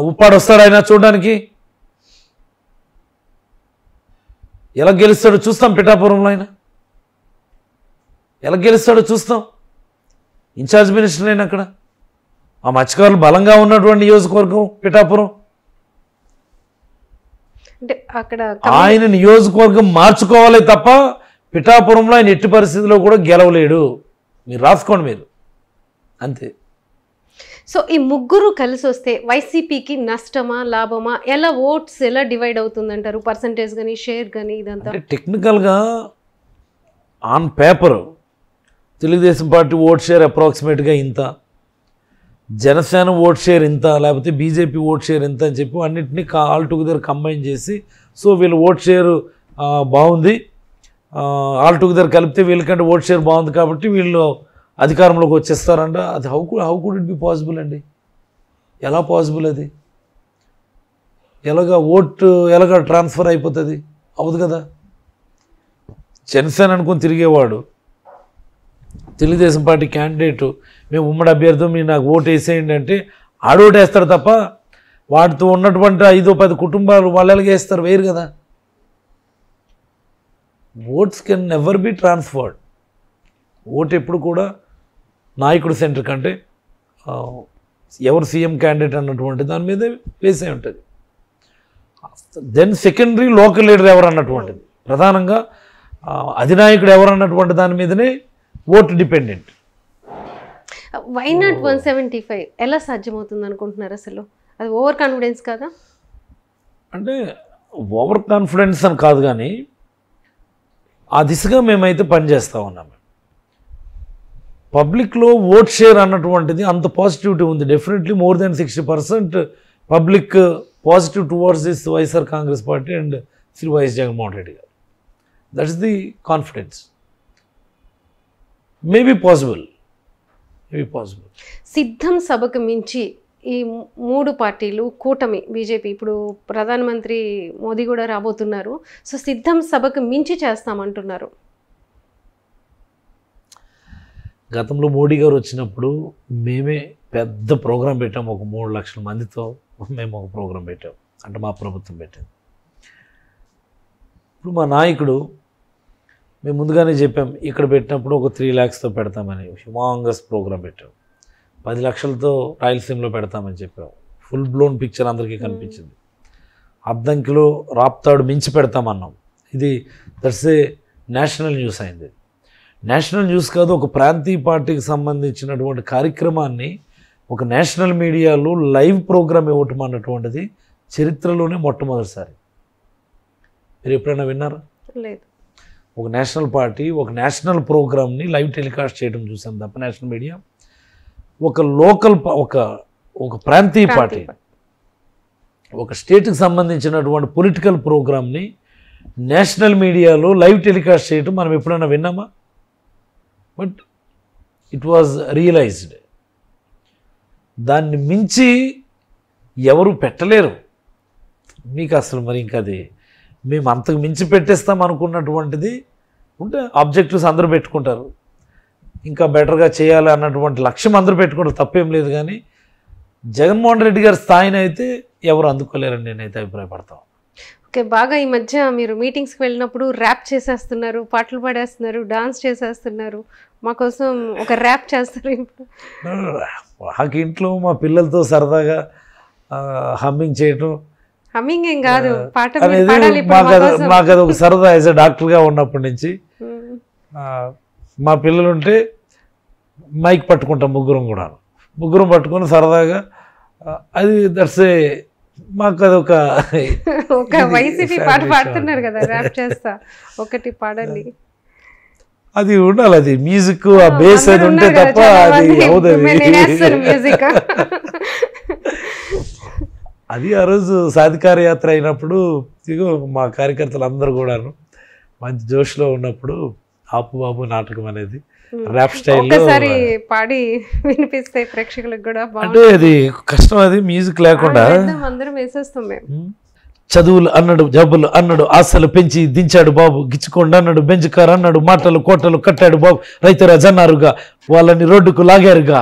ఉప్పాడు వస్తాడు ఆయన చూడడానికి? ఎలా గెలుస్తాడో చూస్తాం. పిఠాపురంలో ఆయన ఎలా గెలుస్తాడో చూస్తాం. ఇన్ఛార్జ్ మినిస్టర్ అయినా అక్కడ ఆ మత్స్యకారులు బలంగా ఉన్నటువంటి నియోజకవర్గం పిఠాపురం. అంటే అక్కడ ఆయన నియోజకవర్గం మార్చుకోవాలి తప్ప పిఠాపురంలో ఆయన ఎట్టి పరిస్థితిలో కూడా గెలవలేడు. మీరు రాసుకోండి మీరు, అంతే. సో ఈ ముగ్గురు కలిసి వస్తే వైసీపీకి నష్టమా లాభమా, ఎలా ఓట్స్ ఎలా డివైడ్ అవుతుందంటారు? పర్సంటేజ్ కానీ షేర్ కానీ ఇదంతా టెక్నికల్గా on paper Telugu Desam party vote share అప్రాక్సిమేట్గా ఇంత, జనసేన ఓట్ షేర్ ఇంత, లేకపోతే బీజేపీ ఓట్ షేర్ ఇంత అని చెప్పి అన్నింటినీ ఆల్ టుగెదర్ కంబైన్ చేసి, సో వీళ్ళు ఓట్ షేర్ బాగుంది, ఆల్ టుగెదర్ కలిపితే వీళ్ళకంటే ఓట్ షేర్ బాగుంది కాబట్టి వీళ్ళు అధికారంలోకి వచ్చేస్తారంట. అది how could it be possible అండి? ఎలా పాసిబుల్? అది ఎలాగా ట్రాన్స్ఫర్ అయిపోతుంది? అవదు కదా. జనసేన అనుకుని తిరిగేవాడు తెలుగుదేశం పార్టీ క్యాండిడేటు, మేము ఉమ్మడి అభ్యర్థం, మీరు నాకు ఓటు వేసేయండి అంటే ఆడోటేస్తాడు తప్ప వాటితో ఉన్నటువంటి 5-10 కుటుంబాలు వాళ్ళు ఎలాగ వేస్తారు? వేరు కదా. Votes can never be transferred. Vote ఎప్పుడు కూడా నాయకుడు సెంటర్ కంటే ఎవరు సీఎం క్యాండిడేట్ అన్నటువంటి దాని మీద వేసే ఉంటుంది. దెన్ సెకండరీ లోకల్ లీడర్ ఎవరు అన్నటువంటిది, ప్రధానంగా అధినాయకుడు ఎవరు అన్నటువంటి దాని మీదనే ఓటు డిపెండెంట్. వై నాట్ 175 ఎలా సాధ్యమవుతుంది అనుకుంటున్నారు? అసలు అది ఓవర్ కాన్ఫిడెన్స్ కాదా? అంటే ఓవర్ కాన్ఫిడెన్స్ అని కాదు, కానీ ఆ దిశగా మేమైతే పనిచేస్తూ ఉన్నాము. పబ్లిక్లో ఓట్ షేర్ అన్నటువంటిది అంత పాజిటివిటీ ఉంది. Definitely more than 60% public positive towards this YSR Congress party and Sri YS Jaganmohan Reddy garu. That is the confidence. Maybe possible. సిద్ధం సభకు మించి ఈ 3 పార్టీలు కూటమి, బీజేపీ, ఇప్పుడు ప్రధానమంత్రి మోదీ కూడా రాబోతున్నారు. సో సిద్ధం సభకు మించి చేస్తామంటున్నారు. గతంలో మోడీ గారు వచ్చినప్పుడు మేమే పెద్ద ప్రోగ్రాం పెట్టాం. ఒక 3 లక్షల మందితో మేము ఒక ప్రోగ్రాం పెట్టాం, అంటే మా ప్రభుత్వం పెట్టింది. ఇప్పుడు మా నాయకుడు, మేము ముందుగానే చెప్పాం, ఇక్కడ పెట్టినప్పుడు ఒక 3 lakhsతో పెడతామని హ్యూమాంగస్ ప్రోగ్రాం పెట్టాం. 10 లక్షలతో రాయలసీమలో పెడతామని చెప్పాం. ఫుల్ బ్లోన్ పిక్చర్ అందరికీ కనిపించింది. అద్దంకిలో రాప్తాడు మించి పెడతామన్నాం. ఇది దట్స్ ఏ నేషనల్ న్యూస్ అయింది. నేషనల్ న్యూస్ కాదు, ఒక ప్రాంతీయ పార్టీకి సంబంధించినటువంటి కార్యక్రమాన్ని ఒక నేషనల్ మీడియాలో లైవ్ ప్రోగ్రామ్ ఇవ్వటం అన్నటువంటిది చరిత్రలోనే మొట్టమొదటిసారి. మీరు ఎప్పుడైనా విన్నారా? లేదు. ఒక నేషనల్ పార్టీ ఒక నేషనల్ ప్రోగ్రామ్ని లైవ్ టెలికాస్ట్ చేయడం చూసాం తప్ప నేషనల్ మీడియా. ఒక లోకల్ ఒక ప్రాంతీయ పార్టీ, ఒక స్టేట్కి సంబంధించినటువంటి పొలిటికల్ ప్రోగ్రామ్ని నేషనల్ మీడియాలో లైవ్ టెలికాస్ట్ చేయడం మనం ఎప్పుడైనా విన్నామా? But it was realised. దాన్ని మించి ఎవరు పెట్టలేరు మీకు అసలు. మరి ఇంకా అది మేము అంతకు మించి పెట్టేస్తాం అనుకున్నటువంటిది ఉంటే ఆబ్జెక్టివ్స్ అందరూ పెట్టుకుంటారు, ఇంకా బెటర్గా చేయాలి అన్నటువంటి లక్ష్యం అందరూ పెట్టుకుంటారు, తప్పేం లేదు. కానీ జగన్మోహన్ రెడ్డి గారి స్థాయిని అయితే ఎవరు అందుకోలేరని నేనైతే అభిప్రాయపడతాను. ఓకే, బాగా ఈ మధ్య మీరు మీటింగ్స్కి వెళ్ళినప్పుడు ర్యాప్ చేసేస్తున్నారు, పాటలు పాడేస్తున్నారు, డాన్స్ చేసేస్తున్నారు. మా కోసం ఒక ర్యాప్ చేస్తారు ఇప్పుడు. మాకు ఇంట్లో మా పిల్లలతో సరదాగా హమ్మింగ్ చేయటం హమ్మింగ్ ఏం కాదు, పాట మీరు అనేది పాడాలి ఇప్పుడు మా కోసం. మాకు అది ఒక సరదా. యాజ్ ఎ డాక్టర్గా ఉన్నప్పటి నుంచి మా పిల్లలు ఉంటే మైక్ పట్టుకుంటాం ముగ్గురం పట్టుకొని సరదాగా అది దట్స్ ఏ మాకు అదొక ఒక వైసీపీ పాట పాడుతున్నారు కదా, ర్యాప్ చేస్తా, ఒకటి పాడండి. అది ఉండాలి, అది మ్యూజిక్ ఆ బేస్ అది ఉంటే తప్ప అది అవుతుంది. మ్యూజిక్ అది ఆ రోజు సాధికార యాత్ర అయినప్పుడు ఇగో మా కార్యకర్తలు అందరూ కూడాను మంచి జోష్లో ఉన్నప్పుడు ఆపు బాబు నాటకం అనేది ర్యాప్ స్టైల్లో ఒకసారి పాడి వినిపిస్తే ప్రేక్షకులకు కూడా అంటే అది కష్టం, అది మ్యూజిక్ లేకుండా. అందరం వేసేస్తాం మేము. చదువులు అన్నాడు, జబ్బులు అన్నాడు, ఆశలు పెంచి దించాడు బాబు, గిచ్చుకోండి అన్నాడు, బెంచుకారు అన్నాడు, మాటలు కోటలు కట్టాడు బాబు, రైతురాజు అన్నారుగా, వాళ్ళని రోడ్డుకు లాగారుగా,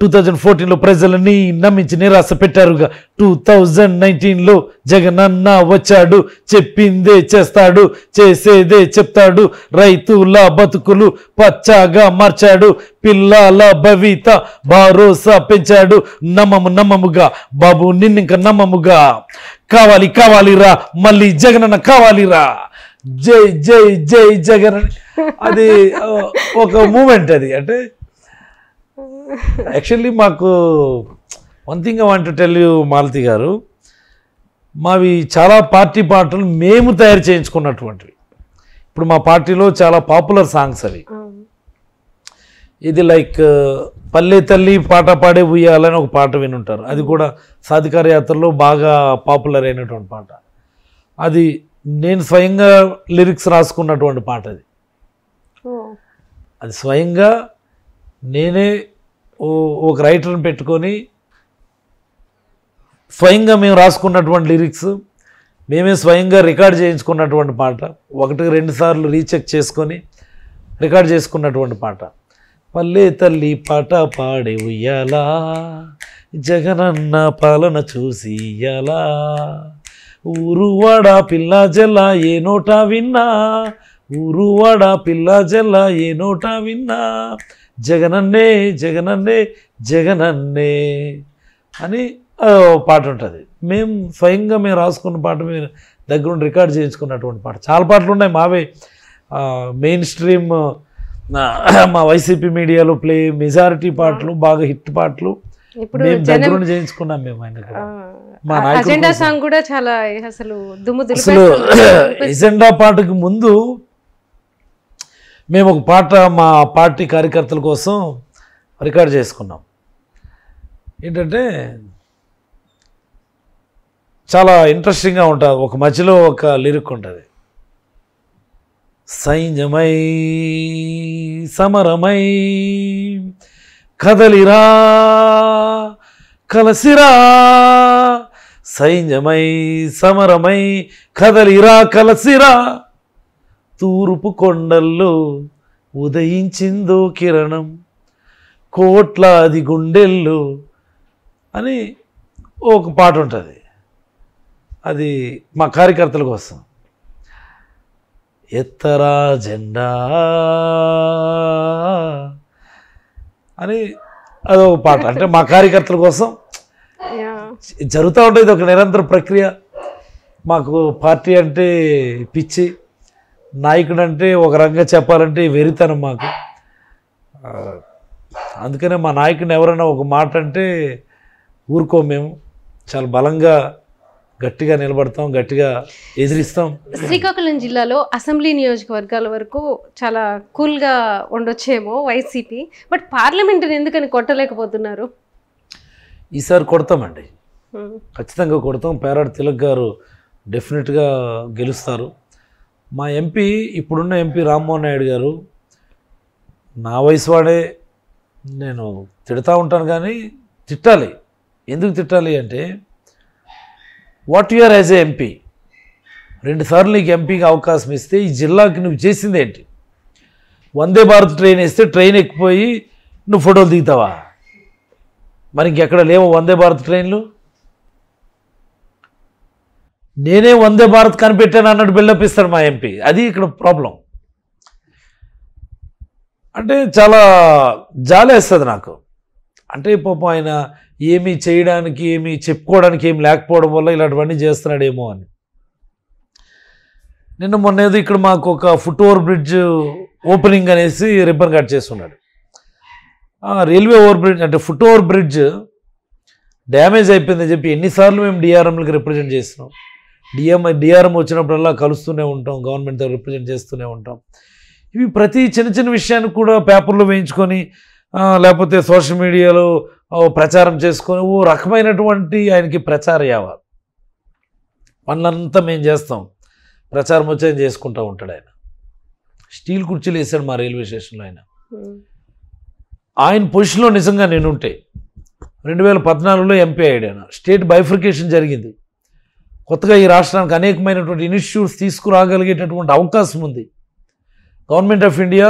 2014లో ప్రజలని నమ్మించి నిరాశ పెట్టారుగా, 2019లో జగన్ అన్న వచ్చాడు, చెప్పిందే చేస్తాడు, చేసేదే చెప్తాడు, రైతుల బతుకులు పచ్చగా మార్చాడు, పిల్లల భవిత భరోసా పెంచాడు, నమ్మముగా బాబు నిన్నింక నమ్మముగా, కావాలి కావాలిరా మళ్ళీ జగనన్న కావాలిరా, జై జై జై జగన్. అది ఒక మూమెంట్. అది అంటే యాక్చువల్లీ మాకు one thing I want to tell you Malathi గారు, మావి చాలా పార్టీ పాటలు మేము తయారు చేయించుకున్నటువంటివి. ఇప్పుడు మా పార్టీలో చాలా పాపులర్ సాంగ్స్ అవి. ఇది లైక్ పల్లె తల్లి పాట పాడే ఉయ్యాలని ఒక పాట వినుంటారు, అది కూడా సాధికార యాత్రలో బాగా పాపులర్ అయినటువంటి పాట. అది నేను స్వయంగా లిరిక్స్ రాసుకున్నటువంటి పాట. అది స్వయంగా నేనే ఒక రైటర్ని పెట్టుకొని స్వయంగా మేము రాసుకున్నటువంటి లిరిక్స్, మేమే స్వయంగా రికార్డ్ చేయించుకున్నటువంటి పాట. 1-2 సార్లు రీచెక్ చేసుకొని రికార్డ్ చేసుకున్నటువంటి పాట. పల్లె తల్లి పాట పాడే ఉయ్యాలా, జగనన్న పాలన చూసి ఇయ్యాలా, ఊరువాడ పిల్ల జల్ల ఏ నోట విన్నా, ఊరువాడ పిల్ల జల్ల ఏ నోట విన్నా, జగనన్నే జగనన్నే జగనన్నే అని పాట ఉంటుంది. మేము స్వయంగా మేము రాసుకున్న పాట, మేము దగ్గరుండి రికార్డ్ చేయించుకున్నటువంటి పాట. చాలా పాటలు ఉన్నాయి మావే, మెయిన్ స్ట్రీమ్ మా వైసీపీ మీడియాలో ప్లే మెజారిటీ పాటలు, బాగా హిట్ పాటలు మేము దగ్గరుండి చేయించుకున్నాం. మేము మా అజెండా సాంగ్ కూడా చాలా అసలు అసలు ఎజెండా పాటకు ముందు మేము ఒక పాట మా పార్టీ కార్యకర్తల కోసం రికార్డ్ చేసుకున్నాం. ఏంటంటే చాలా ఇంట్రెస్టింగ్గా ఉంటుంది. ఒక మధ్యలో ఒక లిరిక్ ఉంటుంది, సైన్యమై సమరమై కదలిరా కలసిరా, సైన్యమై సమరమై కదలిరా కలసిరా, తూర్పు కొండల్లో ఉదయించిందో కిరణం, కోట్లాది గుండెల్లో అని ఒక పాట ఉంటుంది. అది మా కార్యకర్తల కోసం. ఎత్తరా జెండా అని అదొక పాట. అంటే మా కార్యకర్తల కోసం జరుగుతూ ఉంటుంది ఒక నిరంతర ప్రక్రియ. మాకు పార్టీ అంటే పిచ్చి, నాయకుడు అంటే ఒక రంగా చెప్పాలంటే వెరితనం మాకు. అందుకనే మా నాయకుడిని ఎవరైనా ఒక మాట అంటే ఊరుకో, మేము చాలా బలంగా గట్టిగా నిలబడతాం, గట్టిగా ఎదిరిస్తాం. శ్రీకాకుళం జిల్లాలో అసెంబ్లీ నియోజకవర్గాల వరకు చాలా కూల్గా ఉండొచ్చేమో వైసీపీ, బట్ పార్లమెంటుని ఎందుకని కొట్టలేకపోతున్నారు? ఈసారి కొడతామండి, ఖచ్చితంగా కొడతాం. పేరాడ తిలక్ గారు డెఫినెట్గా గెలుస్తారు. మా ఎంపీ, ఇప్పుడున్న ఎంపీ రామ్మోహన్ నాయుడు గారు నా వయసు వాడే. నేను తిడతా ఉంటాను, కానీ తిట్టాలి. ఎందుకు తిట్టాలి అంటే, what you are as a MP, 2 సార్లు నీకు ఎంపీకి అవకాశం ఇస్తే ఈ జిల్లాకి నువ్వు చేసింది ఏంటి? వందే భారత్ ట్రైన్ వేస్తే ట్రైన్ ఎక్కిపోయి నువ్వు ఫోటోలు దిగుతావా? మరి ఇంకెక్కడ లేవు వందే భారత్ ట్రైన్లు? నేనే వందే భారత్ కనిపెట్టాను అన్నట్టు బిల్డప్ ఇస్తాడు మా ఎంపీ. అది ఇక్కడ ప్రాబ్లం. అంటే చాలా జాలేస్తుంది నాకు. అంటే పాపం ఆయన ఏమీ చేయడానికి, ఏమీ చెప్పుకోవడానికి ఏమి లేకపోవడం వల్ల ఇలాంటివన్నీ చేస్తున్నాడేమో అని. నిన్న మొన్న ఏదో ఇక్కడ మాకు ఒక ఫుట్ ఓవర్ బ్రిడ్జ్ ఓపెనింగ్ అనేసి రిబ్బన్ కట్ చేస్తున్నాడు. రైల్వే ఓవర్ బ్రిడ్జ్ అంటే ఫుట్ ఓవర్ బ్రిడ్జ్ డ్యామేజ్ అయిపోయిందని చెప్పి ఎన్నిసార్లు మేము డిఆర్ఎంలకు రిప్రజెంట్ చేస్తున్నాం. డిఆర్ఎం వచ్చినప్పుడల్లా కలుస్తూనే ఉంటాం, గవర్నమెంట్తో రిప్రజెంట్ చేస్తూనే ఉంటాం. ఇవి ప్రతి చిన్న చిన్న విషయాన్ని కూడా పేపర్లో వేయించుకొని లేకపోతే సోషల్ మీడియాలో ప్రచారం చేసుకొని ఓ రకమైనటువంటి ఆయనకి ప్రచార యావ పనులంతా మేము చేస్తాం, ప్రచారం వచ్చి ఆయన చేసుకుంటూ ఉంటాడు. ఆయన స్టీల్ కుర్చీలు వేసాడు మా రైల్వే స్టేషన్లో. ఆయన పొజిషన్లో నిజంగా నేనుంటే 2014లో ఎంపీ అయ్యాడు. ఆయన స్టేట్ బైఫర్కేషన్ జరిగింది. కొత్తగా ఈ రాష్ట్రానికి అనేకమైనటువంటి ఇనిషియేటివ్స్ తీసుకురాగలిగేటటువంటి అవకాశం ఉంది. గవర్నమెంట్ ఆఫ్ ఇండియా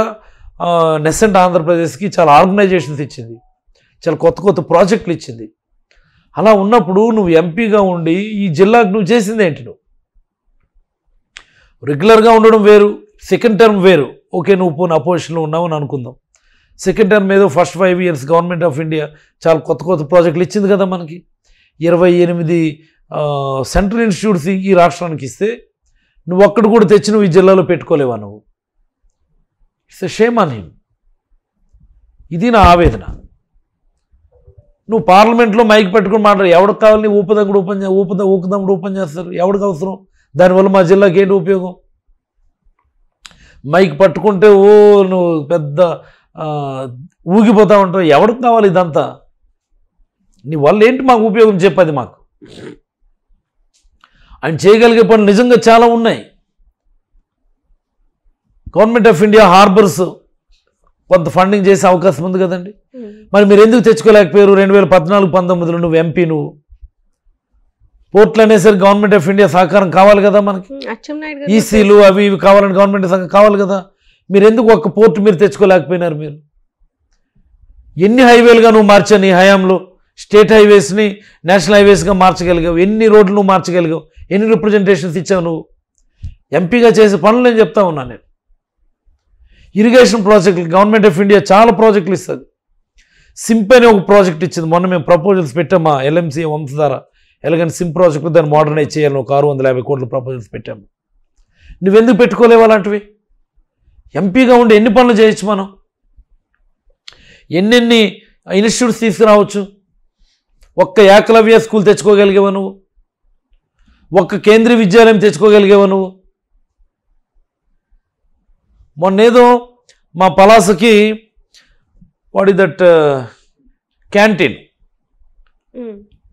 నెసెంట్ ఆంధ్రప్రదేశ్కి చాలా ఆర్గనైజేషన్స్ ఇచ్చింది, చాలా కొత్త కొత్త ప్రాజెక్టులు ఇచ్చింది. అలా ఉన్నప్పుడు నువ్వు ఎంపీగా ఉండి ఈ జిల్లాకు నువ్వు చేసింది ఏంటి? నువ్వు రెగ్యులర్గా ఉండడం వేరు, సెకండ్ టర్మ్ వేరు. ఓకే, నువ్వు పోనీ అపోజిషన్లో ఉన్నావు అని అనుకుందాం. సెకండ్ టర్మ్ ఏదో first 5 years government of India చాలా కొత్త కొత్త ప్రాజెక్టులు ఇచ్చింది కదా మనకి. 28 సెంట్రల్ ఇన్స్టిట్యూట్స్ ఈ రాష్ట్రానికి ఇస్తే నువ్వు ఒక్కడు కూడా తెచ్చి నువ్వు ఈ జిల్లాలో పెట్టుకోలేవా? నువ్వు it's a shame on him. ఇది నా ఆవేదన. నువ్వు పార్లమెంట్లో మైక్ పెట్టుకుని మాట్లాడు, ఎవరికి కావాలి? ఊపుదంగుడు ఓపెన్ చేస్తారు, ఎవరికి అవసరం? దానివల్ల మా జిల్లాకి ఏంటి ఉపయోగం? మైక్ పట్టుకుంటే ఓ నువ్వు పెద్ద ఊగిపోతా ఉంటావు. ఎవరికి కావాలి ఇదంతా? నీ వల్ల ఏంటి మాకు ఉపయోగం చెప్పది మాకు. ఆయన చేయగలిగే పనులు నిజంగా చాలా ఉన్నాయి. గవర్నమెంట్ ఆఫ్ ఇండియా హార్బర్స్ కొంత ఫండింగ్ చేసే అవకాశం ఉంది కదండి. మరి మీరు ఎందుకు తెచ్చుకోలేకపోయారు? 2014-19లో నువ్వు ఎంపీ, నువ్వు పోర్ట్లు అనేసరికి గవర్నమెంట్ ఆఫ్ ఇండియా సహకారం కావాలి కదా మనకి. ఈసీలు అవి ఇవి కావాలని గవర్నమెంట్ కావాలి కదా. మీరు ఎందుకు ఒక్క పోర్ట్ మీరు తెచ్చుకోలేకపోయినారు? మీరు ఎన్ని హైవేలుగా నువ్వు మార్చావు నీ హయాంలో? స్టేట్ హైవేస్ని నేషనల్ హైవేస్గా మార్చగలిగావు. ఎన్ని రోడ్లు నువ్వు మార్చగలిగావు? ఎన్ని రిప్రజెంటేషన్స్ ఇచ్చావు నువ్వు? ఎంపీగా చేసే పనులు నేను చెప్తా ఉన్నాను. నేను ఇరిగేషన్ ప్రాజెక్టులు గవర్నమెంట్ ఆఫ్ ఇండియా చాలా ప్రాజెక్టులు ఇస్తుంది. సింప్ అనే ఒక ప్రాజెక్ట్ ఇచ్చింది. మొన్న మేము ప్రపోజల్స్ పెట్టామా ఎల్ఎంసీ వంశధార ఎలాగంటే సింప్ ప్రాజెక్టు దాన్ని మోడర్నైజ్ చేయాలని ఒక 650 కోట్ల ప్రపోజల్స్ పెట్టాము. నువ్వెందుకు పెట్టుకోలేవు అలాంటివి? ఎంపీగా ఉండి ఎన్ని పనులు చేయొచ్చు మనం? ఎన్నెన్ని ఇన్స్టిట్యూట్స్ తీసుకురావచ్చు? ఒక్క ఏకలవ్య స్కూల్ తెచ్చుకోగలిగేవా నువ్వు? ఒక్క కేంద్రీయ విద్యాలయం తెచ్చుకోగలిగేవా నువ్వు? మొన్నేదో మా పలాసకి what is that canteen,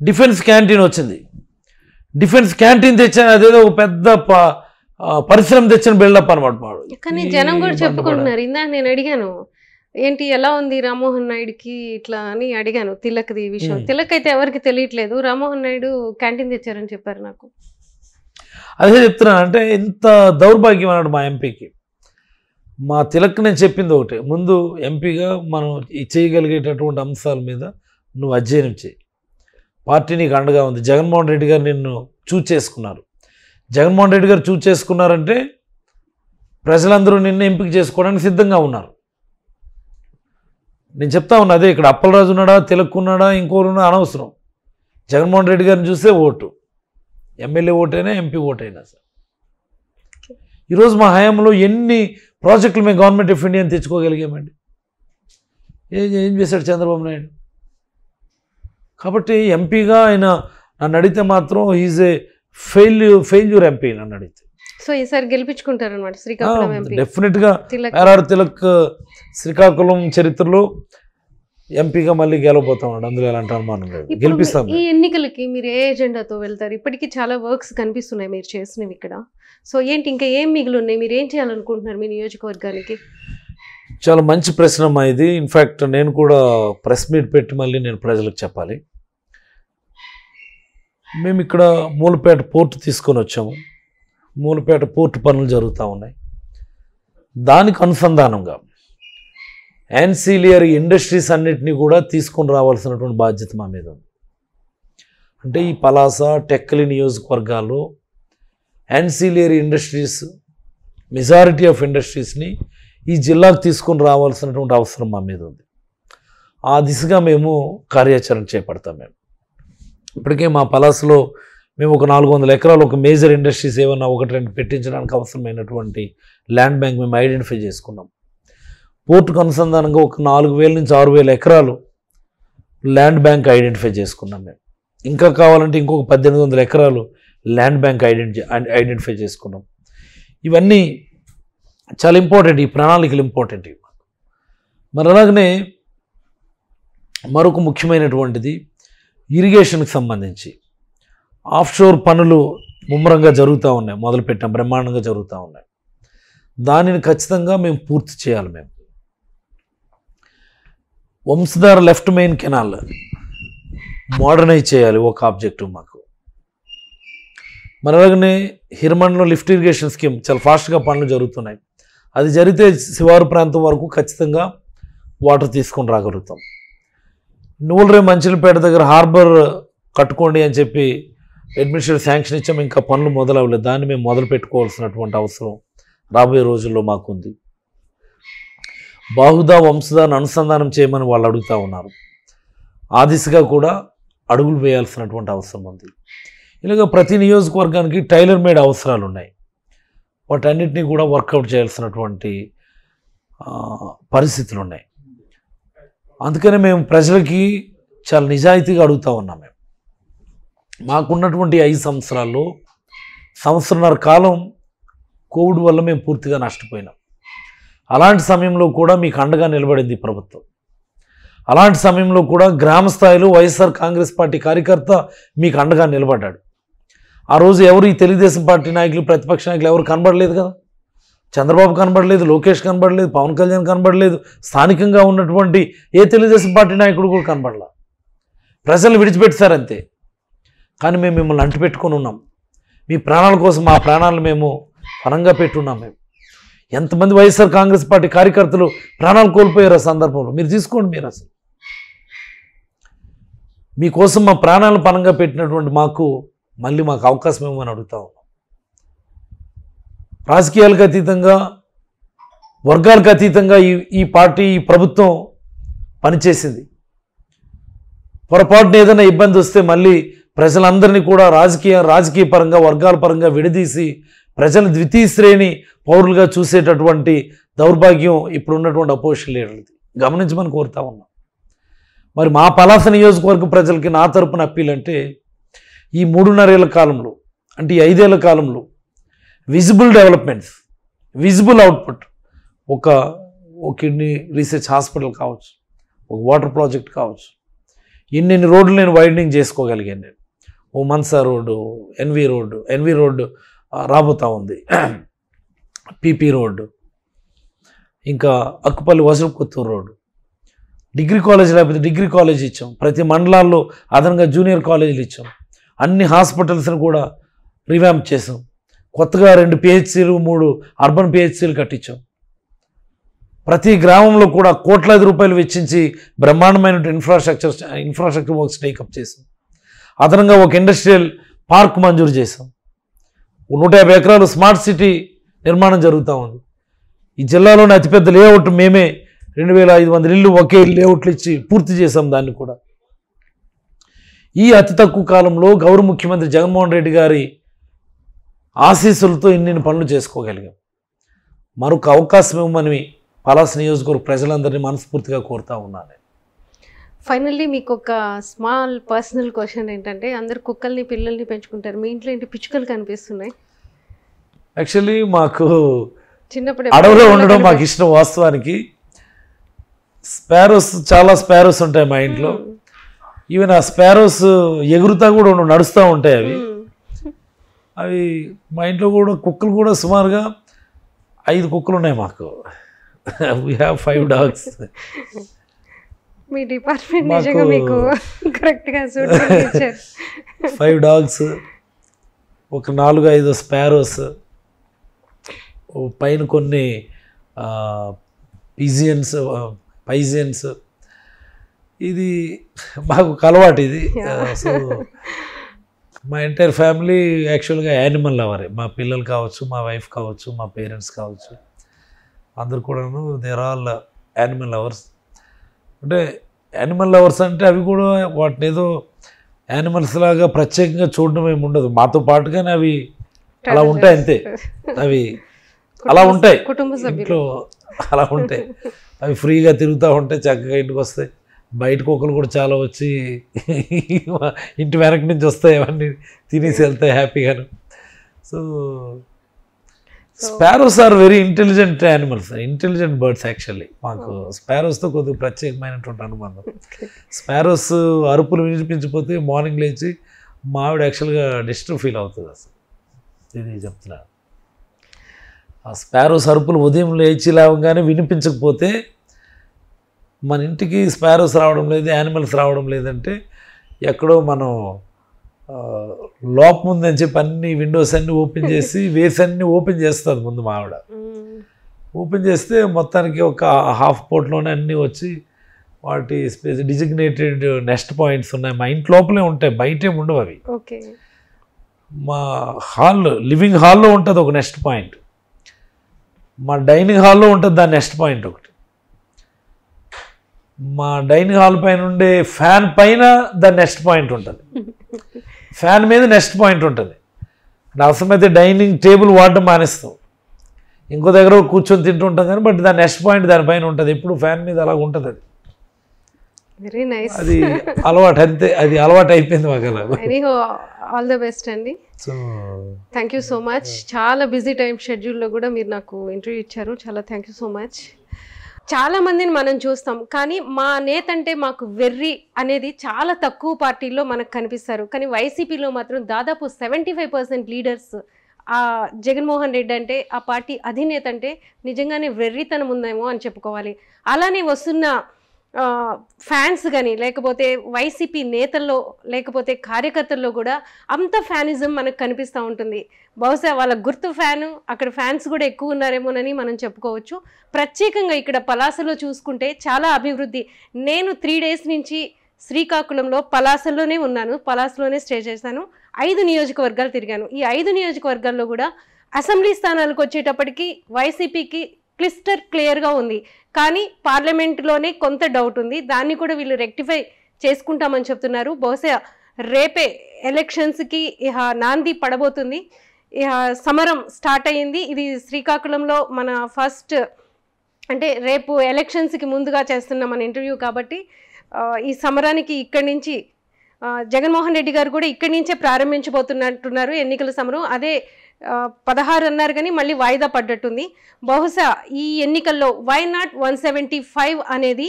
defence canteen వచ్చింది. డిఫెన్స్ క్యాంటీన్ తెచ్చాను, అదేదో ఒక పెద్ద పరిశ్రమ తెచ్చిన బిల్డప్ అనమాట. కానీ జనం కూడా చెప్పుకుంటున్నారు. ఇందాక నేను అడిగాను, ఏంటి ఎలా ఉంది రామ్మోహన్ నాయుడుకి ఇట్లా అని అడిగాను. తిలక్ది విషయం, తిలక్ అయితే ఎవరికి తెలియట్లేదు, రామ్మోహన్ నాయుడు క్యాంటీన్ తెచ్చారని చెప్పారు నాకు. అదే చెప్తున్నాను, అంటే ఎంత దౌర్భాగ్యం అన్నాడు మా ఎంపీకి. మా తిలక్ నేను చెప్పింది ఒకటే, ముందు ఎంపీగా మనం చేయగలిగేటటువంటి అంశాల మీద నువ్వు అధ్యయనం చేయి. పార్టీ నీకు అండగా ఉంది. జగన్మోహన్ రెడ్డి గారు నిన్ను చూజ్ చేసుకున్నారు. జగన్మోహన్ రెడ్డి గారు చూజ్ చేసుకున్నారంటే ప్రజలందరూ నిన్ను ఎంపిక చేసుకోవడానికి సిద్ధంగా ఉన్నారు. నేను చెప్తా ఉన్నా అదే, ఇక్కడ అప్పలరాజు ఉన్నాడా, తిలక్ ఉన్నాడా, ఇంకోరున్నా అనవసరం. జగన్మోహన్ రెడ్డి గారిని చూస్తే ఓటు, ఎమ్మెల్యే ఓటైనా ఎంపీ ఓటైనా సార్. ఈరోజు మా హయాంలో ఎన్ని ప్రాజెక్టులు మేము గవర్నమెంట్ ఆఫ్ ఇండియాని తెచ్చుకోగలిగామండి. ఏం చేశాడు చంద్రబాబు నాయుడు? కాబట్టి ఎంపీగా ఆయన నన్ను అడిగితే మాత్రం ఈజ్ ఏ ఫెయిల్యూర్ ఎంపీ నన్ను అడిగితే. సో ఈసారి గెలిపించుకుంటారనమాట శ్రీకాకుళం ఎంపీ డెఫినెట్గా. ఆర్ఆర్ తిలక్ శ్రీకాకుళం చరిత్రలో ఎంపీగా మళ్ళీ గెలవబోతామండి, అందులో ఎలాంటి అనుమానం లేదు, గెలిపిస్తాం. ఈ ఎన్నికలకి మీరు ఏ ఎజెండాతో వెళ్తారు? ఇప్పటికీ చాలా వర్క్స్ కనిపిస్తున్నాయి మీరు చేసినవి ఇక్కడ. సో ఏంటి ఇంకా ఏం మిగిలి ఉన్నాయి? మీరు ఏం చేయాలనుకుంటున్నారు మీ నియోజకవర్గానికి? చాలా మంచి ప్రశ్న అమ్మా ఇది. ఇన్ఫ్యాక్ట్ నేను కూడా ప్రెస్ మీట్ పెట్టి మళ్ళీ నేను ప్రజలకు చెప్పాలి. మేము ఇక్కడ మూలపేట పోర్టు తీసుకొని వచ్చాము. మూలపేట పోర్టు పనులు జరుగుతూ ఉన్నాయి. దానికి అనుసంధానంగా యాన్సిలియరీ ఇండస్ట్రీస్ అన్నిటినీ కూడా తీసుకొని రావాల్సినటువంటి బాధ్యత మా మీద ఉంది. అంటే ఈ పలాస టెక్కలి నియోజకవర్గాల్లో యాన్సిలియరీ ఇండస్ట్రీస్, మెజారిటీ ఆఫ్ ఇండస్ట్రీస్ని ఈ జిల్లాకు తీసుకొని రావాల్సినటువంటి అవసరం మా మీద ఉంది. ఆ దిశగా మేము కార్యాచరణ చేపడతాం. మేము ఇప్పటికే మా పలాసలో మేము ఒక 400 ఎకరాలు ఒక మేజర్ ఇండస్ట్రీస్ ఏమన్నా 1-2 పెట్టించడానికి అవసరమైనటువంటి ల్యాండ్ బ్యాంక్ మేము ఐడెంటిఫై చేసుకున్నాం. పోర్టుకు అనుసంధానంగా ఒక 4000 నుంచి 6000 ఎకరాలు ల్యాండ్ బ్యాంక్ ఐడెంటిఫై చేసుకున్నాం. మేము ఇంకా కావాలంటే ఇంకొక 1800 ఎకరాలు ల్యాండ్ బ్యాంక్ ఐడెంటిఫై చేసుకున్నాం. ఇవన్నీ చాలా ఇంపార్టెంట్, ఈ ప్రణాళికలు ఇంపార్టెంట్. మరి అలాగనే మరొక ముఖ్యమైనటువంటిది ఇరిగేషన్కి సంబంధించి ఆఫ్షోర్ పనులు ముమ్మరంగా జరుగుతూ ఉన్నాయి, మొదలుపెట్టాం, బ్రహ్మాండంగా జరుగుతూ ఉన్నాయి. దానిని ఖచ్చితంగా మేము పూర్తి చేయాలి. మేము Vamsadhara left main canal modernise చేయాలి, ఒక ఆబ్జెక్టివ్ మాకు. మరి అలాగనే హిర్మన్లో లిఫ్ట్ ఇరిగేషన్ స్కీమ్ చాలా ఫాస్ట్గా పనులు జరుగుతున్నాయి. అది జరిగితే శివారు ప్రాంతం వరకు ఖచ్చితంగా వాటర్ తీసుకొని రాగలుగుతాం. నూలరే మంచిలపేట దగ్గర హార్బర్ కట్టుకోండి అని చెప్పి అడ్మినిస్ట్రేటివ్ శాంక్షన్ ఇచ్చాం, ఇంకా పనులు మొదలవ్వలేదు. దాన్ని మేము మొదలు పెట్టుకోవాల్సినటువంటి అవసరం రాబోయే రోజుల్లో మాకుంది. బాహుదా వంశధారను అనుసంధానం చేయమని వాళ్ళు అడుగుతూ ఉన్నారు. ఆ దిశగా కూడా అడుగులు వేయాల్సినటువంటి అవసరం ఉంది. ఇలాగ ప్రతి నియోజకవర్గానికి టైలర్ మేడ్ అవసరాలు ఉన్నాయి. వాటన్నిటినీ కూడా వర్కౌట్ చేయాల్సినటువంటి పరిస్థితులు ఉన్నాయి. అందుకనే మేము ప్రజలకి చాలా నిజాయితీగా అడుగుతూ ఉన్నాం. మేము మాకున్నటువంటి 5 సంవత్సరాల్లో 1.5 కాలం కోవిడ్ వల్ల మేము పూర్తిగా నష్టపోయినాం. అలాంటి సమయంలో కూడా మీకు అండగా నిలబడింది ప్రభుత్వం. అలాంటి సమయంలో కూడా గ్రామ స్థాయిలో వైఎస్ఆర్ కాంగ్రెస్ పార్టీ కార్యకర్త మీకు అండగా నిలబడ్డాడు. ఆ రోజు ఎవరు ఈ తెలుగుదేశం పార్టీ నాయకులు, ప్రతిపక్ష నాయకులు ఎవరు కనబడలేదు కదా. చంద్రబాబు కనబడలేదు, లోకేష్ కనబడలేదు, పవన్ కళ్యాణ్ కనబడలేదు, స్థానికంగా ఉన్నటువంటి ఏ తెలుగుదేశం పార్టీ నాయకుడు కూడా కనబడలా. ప్రజలు విడిచిపెట్టారంతే. కానీ మేము మిమ్మల్ని అంటిపెట్టుకొని ఉన్నాం. మీ ప్రాణాల కోసం మా ప్రాణాలను మేము పరంగా పెట్టున్నాం. మేము ఎంతమంది వైఎస్ఆర్ కాంగ్రెస్ పార్టీ కార్యకర్తలు ప్రాణాలు కోల్పోయారు ఆ సందర్భంలో మీరు తీసుకోండి. మీరు అసలు మీకోసం మా ప్రాణాలను పరంగా పెట్టినటువంటి మాకు మళ్ళీ మాకు అవకాశం ఇవ్వమని అడుగుతా ఉన్నాం. రాజకీయాలకు అతీతంగా, వర్గాలకు అతీతంగా ఈ పార్టీ, ఈ ప్రభుత్వం పనిచేసింది. పొరపాటున ఏదైనా ఇబ్బంది వస్తే మళ్ళీ ప్రజలందరినీ కూడా రాజకీయ పరంగా, వర్గాల పరంగా విడదీసి ప్రజలు ద్వితీయ శ్రేణి పౌరులుగా చూసేటటువంటి దౌర్భాగ్యం ఇప్పుడు ఉన్నటువంటి అపోజిషన్ లీడర్లది గమనించమని కోరుతా ఉన్నాం. మరి మా పలాస నియోజకవర్గ ప్రజలకి నా తరపున అప్పీల్ అంటే, ఈ 3.5 ఏళ్ల కాలంలో, అంటే ఈ 5 ఏళ్ల కాలంలో విజిబుల్ డెవలప్మెంట్స్, విజిబుల్ అవుట్పుట్, ఒక కిడ్నీ రీసెర్చ్ హాస్పిటల్ కావచ్చు, ఒక వాటర్ ప్రాజెక్ట్ కావచ్చు, ఎన్ని రోడ్లు నేను వైడనింగ్ చేసుకోగలిగాను. నేను ఓ మన్సా రోడ్డు, ఎన్వి రోడ్డు రాబోతూ ఉంది, పీపీ రోడ్డు, ఇంకా Akkupalli Vajraputtur road, degree college లేకపోతే డిగ్రీ కాలేజ్ ఇచ్చాం, ప్రతి మండలాల్లో అదనంగా జూనియర్ కాలేజీలు ఇచ్చాం, అన్ని హాస్పిటల్స్ని కూడా రివ్యాంప్ చేసాం, కొత్తగా 2 పిహెచ్సీలు 3 అర్బన్ పిహెచ్సీలు కట్టించాం. ప్రతి గ్రామంలో కూడా కోట్లాది రూపాయలు వెచ్చించి బ్రహ్మాండమైన ఇన్ఫ్రాస్ట్రక్చర్ వర్క్స్ టేకప్ చేసాం. అదనంగా ఒక ఇండస్ట్రియల్ పార్క్ మంజూరు చేసాం. 150 ఎకరాలు స్మార్ట్ సిటీ నిర్మాణం జరుగుతూ ఉంది. ఈ జిల్లాలోని అతిపెద్ద లేఅవుట్ మేమే 2500 ఇళ్ళు ఒకే లేఅవుట్లు ఇచ్చి పూర్తి చేసాం. దాన్ని కూడా ఈ అతి తక్కువ కాలంలో గౌరవ ముఖ్యమంత్రి జగన్మోహన్ రెడ్డి గారి ఆశీస్సులతో ఇన్ని పనులు చేసుకోగలిగాం. మరొక అవకాశం ఇవ్వమని పలాస నియోజకవర్గ ప్రజలందరినీ మనస్ఫూర్తిగా కోరుతా ఉన్నాను. ఫైనల్లీ మీకు ఒక స్మాల్ పర్సనల్ క్వశ్చన్ ఏంటంటే, అందరు కుక్కల్ని పిల్లల్ని పెంచుకుంటారు, మీ ఇంట్లో ఏంటి పిచ్చుకలు కనిపిస్తున్నాయి? యాక్చువల్లీ మాకు చిన్నప్పుడు అడవిలో ఉండడం మాకు ఇష్టం. వాస్తవానికి స్పారోస్, చాలా స్పారోస్ ఉంటాయి మా ఇంట్లో. ఈవెన్ ఆ స్పారోస్ ఎగురుతా కూడా నడుస్తూ ఉంటాయి. అవి మా ఇంట్లో కూడా కుక్కలు కూడా సుమారుగా 5 కుక్కలు ఉన్నాయి మాకు. We have 5 dogs. Me department నిజంగా మీకు కరెక్ట్గా సూట్ చేశారు. 5 dogs, ఒక 4-5 స్పారోస్, పైన కొన్ని పైజియన్స్. ఇది మాకు అలవాటు ఇది. సో మా ఎంటైర్ ఫ్యామిలీ యాక్చువల్గా యానిమల్ లవరే. మా పిల్లలు కావచ్చు, మా వైఫ్ కావచ్చు, మా పేరెంట్స్ కావచ్చు, అందరు కూడాను దేర్ ఆల్ యానిమల్ లవర్స్. అంటే యానిమల్ లవర్స్ అంటే అవి కూడా వాటిని ఏదో యానిమల్స్ లాగా ప్రత్యేకంగా చూడడం ఏమి ఉండదు, మాతో పాటుగానే అవి అలా ఉంటాయి అంతే. అవి అలా ఉంటాయి, కుటుంబ ఇంట్లో అలా ఉంటాయి. అవి ఫ్రీగా తిరుగుతూ ఉంటాయి, చక్కగా ఇంటికి వస్తాయి. బయట కుక్కలు కూడా చాలా వచ్చి ఇంటి వెనక నుంచి వస్తాయి, అవన్నీ తినేసి వెళ్తాయి హ్యాపీగాను. So sparrows are very intelligent animals, intelligent birds. Actually మాకు స్పారోస్తో కొద్దిగా ప్రత్యేకమైనటువంటి అనుబంధం. స్పారోస్ అరుపులు వినిపించిపోతే మార్నింగ్ లేచి మా ఆవిడ యాక్చువల్గా డిస్టర్బ్ ఫీల్ అవుతుంది. అసలు ఇది చెప్తున్నా, ఆ స్పారోస్ అరుపులు ఉదయం లేచి లేవగానే వినిపించకపోతే మన ఇంటికి స్పారోస్ రావడం లేదు, యానిమల్స్ రావడం లేదంటే ఎక్కడో మనం లోపం ఉందని చెప్పి అన్ని విండోస్ అన్నీ ఓపెన్ చేసి వేస్ అన్నీ ఓపెన్ చేస్తుంది ముందు మా ఆవిడ. ఓపెన్ చేస్తే మొత్తానికి ఒక హాఫ్ పోర్ట్లోనే అన్నీ వచ్చి వాటి డిజిగ్నేటెడ్ నెక్స్ట్ పాయింట్స్ ఉన్నాయి. మా ఇంటి లోపలే ఉంటాయి, బయటే ఉండవు అవి. మా లివింగ్ హాల్లో ఉంటుంది ఒక నెక్స్ట్ పాయింట్, మా డైనింగ్ హాల్లో ఉంటుంది దాని నెక్స్ట్ పాయింట్ ఒకటి, మా డైనింగ్ హాల్ పైన ఉండే ఫ్యాన్ పైన దాని నెక్స్ట్ పాయింట్ ఉంటుంది, ఫ్యాన్ మీద నెక్స్ట్ పాయింట్ ఉంటుంది. అవసరమైతే డైనింగ్ టేబుల్ వాడడం మానేస్తాం, ఇంకో దగ్గర కూర్చొని తింటూ ఉంటాం కానీ బట్ దాని నెక్స్ట్ పాయింట్ దానిపైన ఉంటుంది, ఎప్పుడు ఫ్యాన్ మీద అలా ఉంటుంది. అది వెరీ నైస్, అది అలవాటు అంతే, అది అలవాటు అయిపోయింది మాకు అలా. ఆల్ ద బెస్ట్ అండి. So thank you so much. చాలా బిజీ టైం షెడ్యూల్లో కూడా మీరు నాకు ఇంటర్వ్యూ ఇచ్చారు, చాలా థ్యాంక్ యూ సో మచ్. చాలా మందిని మనం చూస్తాం కానీ మా నేత అంటే మాకు వెర్రి అనేది చాలా తక్కువ పార్టీల్లో మనకు కనిపిస్తారు. కానీ వైసీపీలో మాత్రం దాదాపు 75% లీడర్స్ ఆ జగన్మోహన్ రెడ్డి అంటే, ఆ పార్టీ అధినేత అంటే నిజంగానే వెర్రితనం ఉందేమో అని చెప్పుకోవాలి. అలానే వస్తున్న ఫ్యాన్స్ కానీ లేకపోతే వైసీపీ నేతల్లో లేకపోతే కార్యకర్తల్లో కూడా అంత ఫ్యానిజం మనకు కనిపిస్తూ ఉంటుంది. బహుశా వాళ్ళ గుర్తు ఫ్యాను, అక్కడ ఫ్యాన్స్ కూడా ఎక్కువ ఉన్నారేమోనని మనం చెప్పుకోవచ్చు. ప్రత్యేకంగా ఇక్కడ పలాసలో చూసుకుంటే చాలా అభివృద్ధి. నేను 3 days నుంచి శ్రీకాకుళంలో పలాసలోనే ఉన్నాను, పలాసలోనే స్టే చేశాను. 5 నియోజకవర్గాలు తిరిగాను. ఈ 5 నియోజకవర్గాల్లో కూడా అసెంబ్లీ స్థానాలకు వచ్చేటప్పటికి వైసీపీకి క్లియర్గా ఉంది. కానీ పార్లమెంటులోనే కొంత డౌట్ ఉంది, దాన్ని కూడా వీళ్ళు రెక్టిఫై చేసుకుంటామని చెప్తున్నారు. బహుశా రేపే ఎలక్షన్స్కి ఇహ నాంది పడబోతుంది. ఇహ సమరం స్టార్ట్ అయ్యింది. ఇది శ్రీకాకుళంలో మన ఫస్ట్, అంటే రేపు ఎలక్షన్స్కి ముందుగా చేస్తున్న మన ఇంటర్వ్యూ కాబట్టి ఈ సమరానికి ఇక్కడి నుంచి జగన్మోహన్ రెడ్డి గారు కూడా ఇక్కడి నుంచే ప్రారంభించబోతున్నట్టున్నారు ఎన్నికల సమరం. అదే 16 అన్నారు కానీ మళ్ళీ వాయిదా పడ్డట్టుంది. బహుశా ఈ ఎన్నికల్లో వై నాట్ 175 అనేది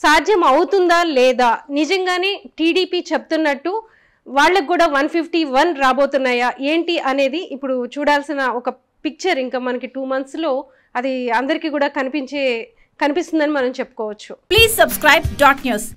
సాధ్యం అవుతుందా లేదా, నిజంగానే టీడీపీ చెప్తున్నట్టు వాళ్ళకు కూడా 151 రాబోతున్నాయా ఏంటి అనేది ఇప్పుడు చూడాల్సిన ఒక పిక్చర్. ఇంకా మనకి 2 monthsలో అది అందరికీ కూడా కనిపిస్తుందని మనం చెప్పుకోవచ్చు. Please subscribe .news.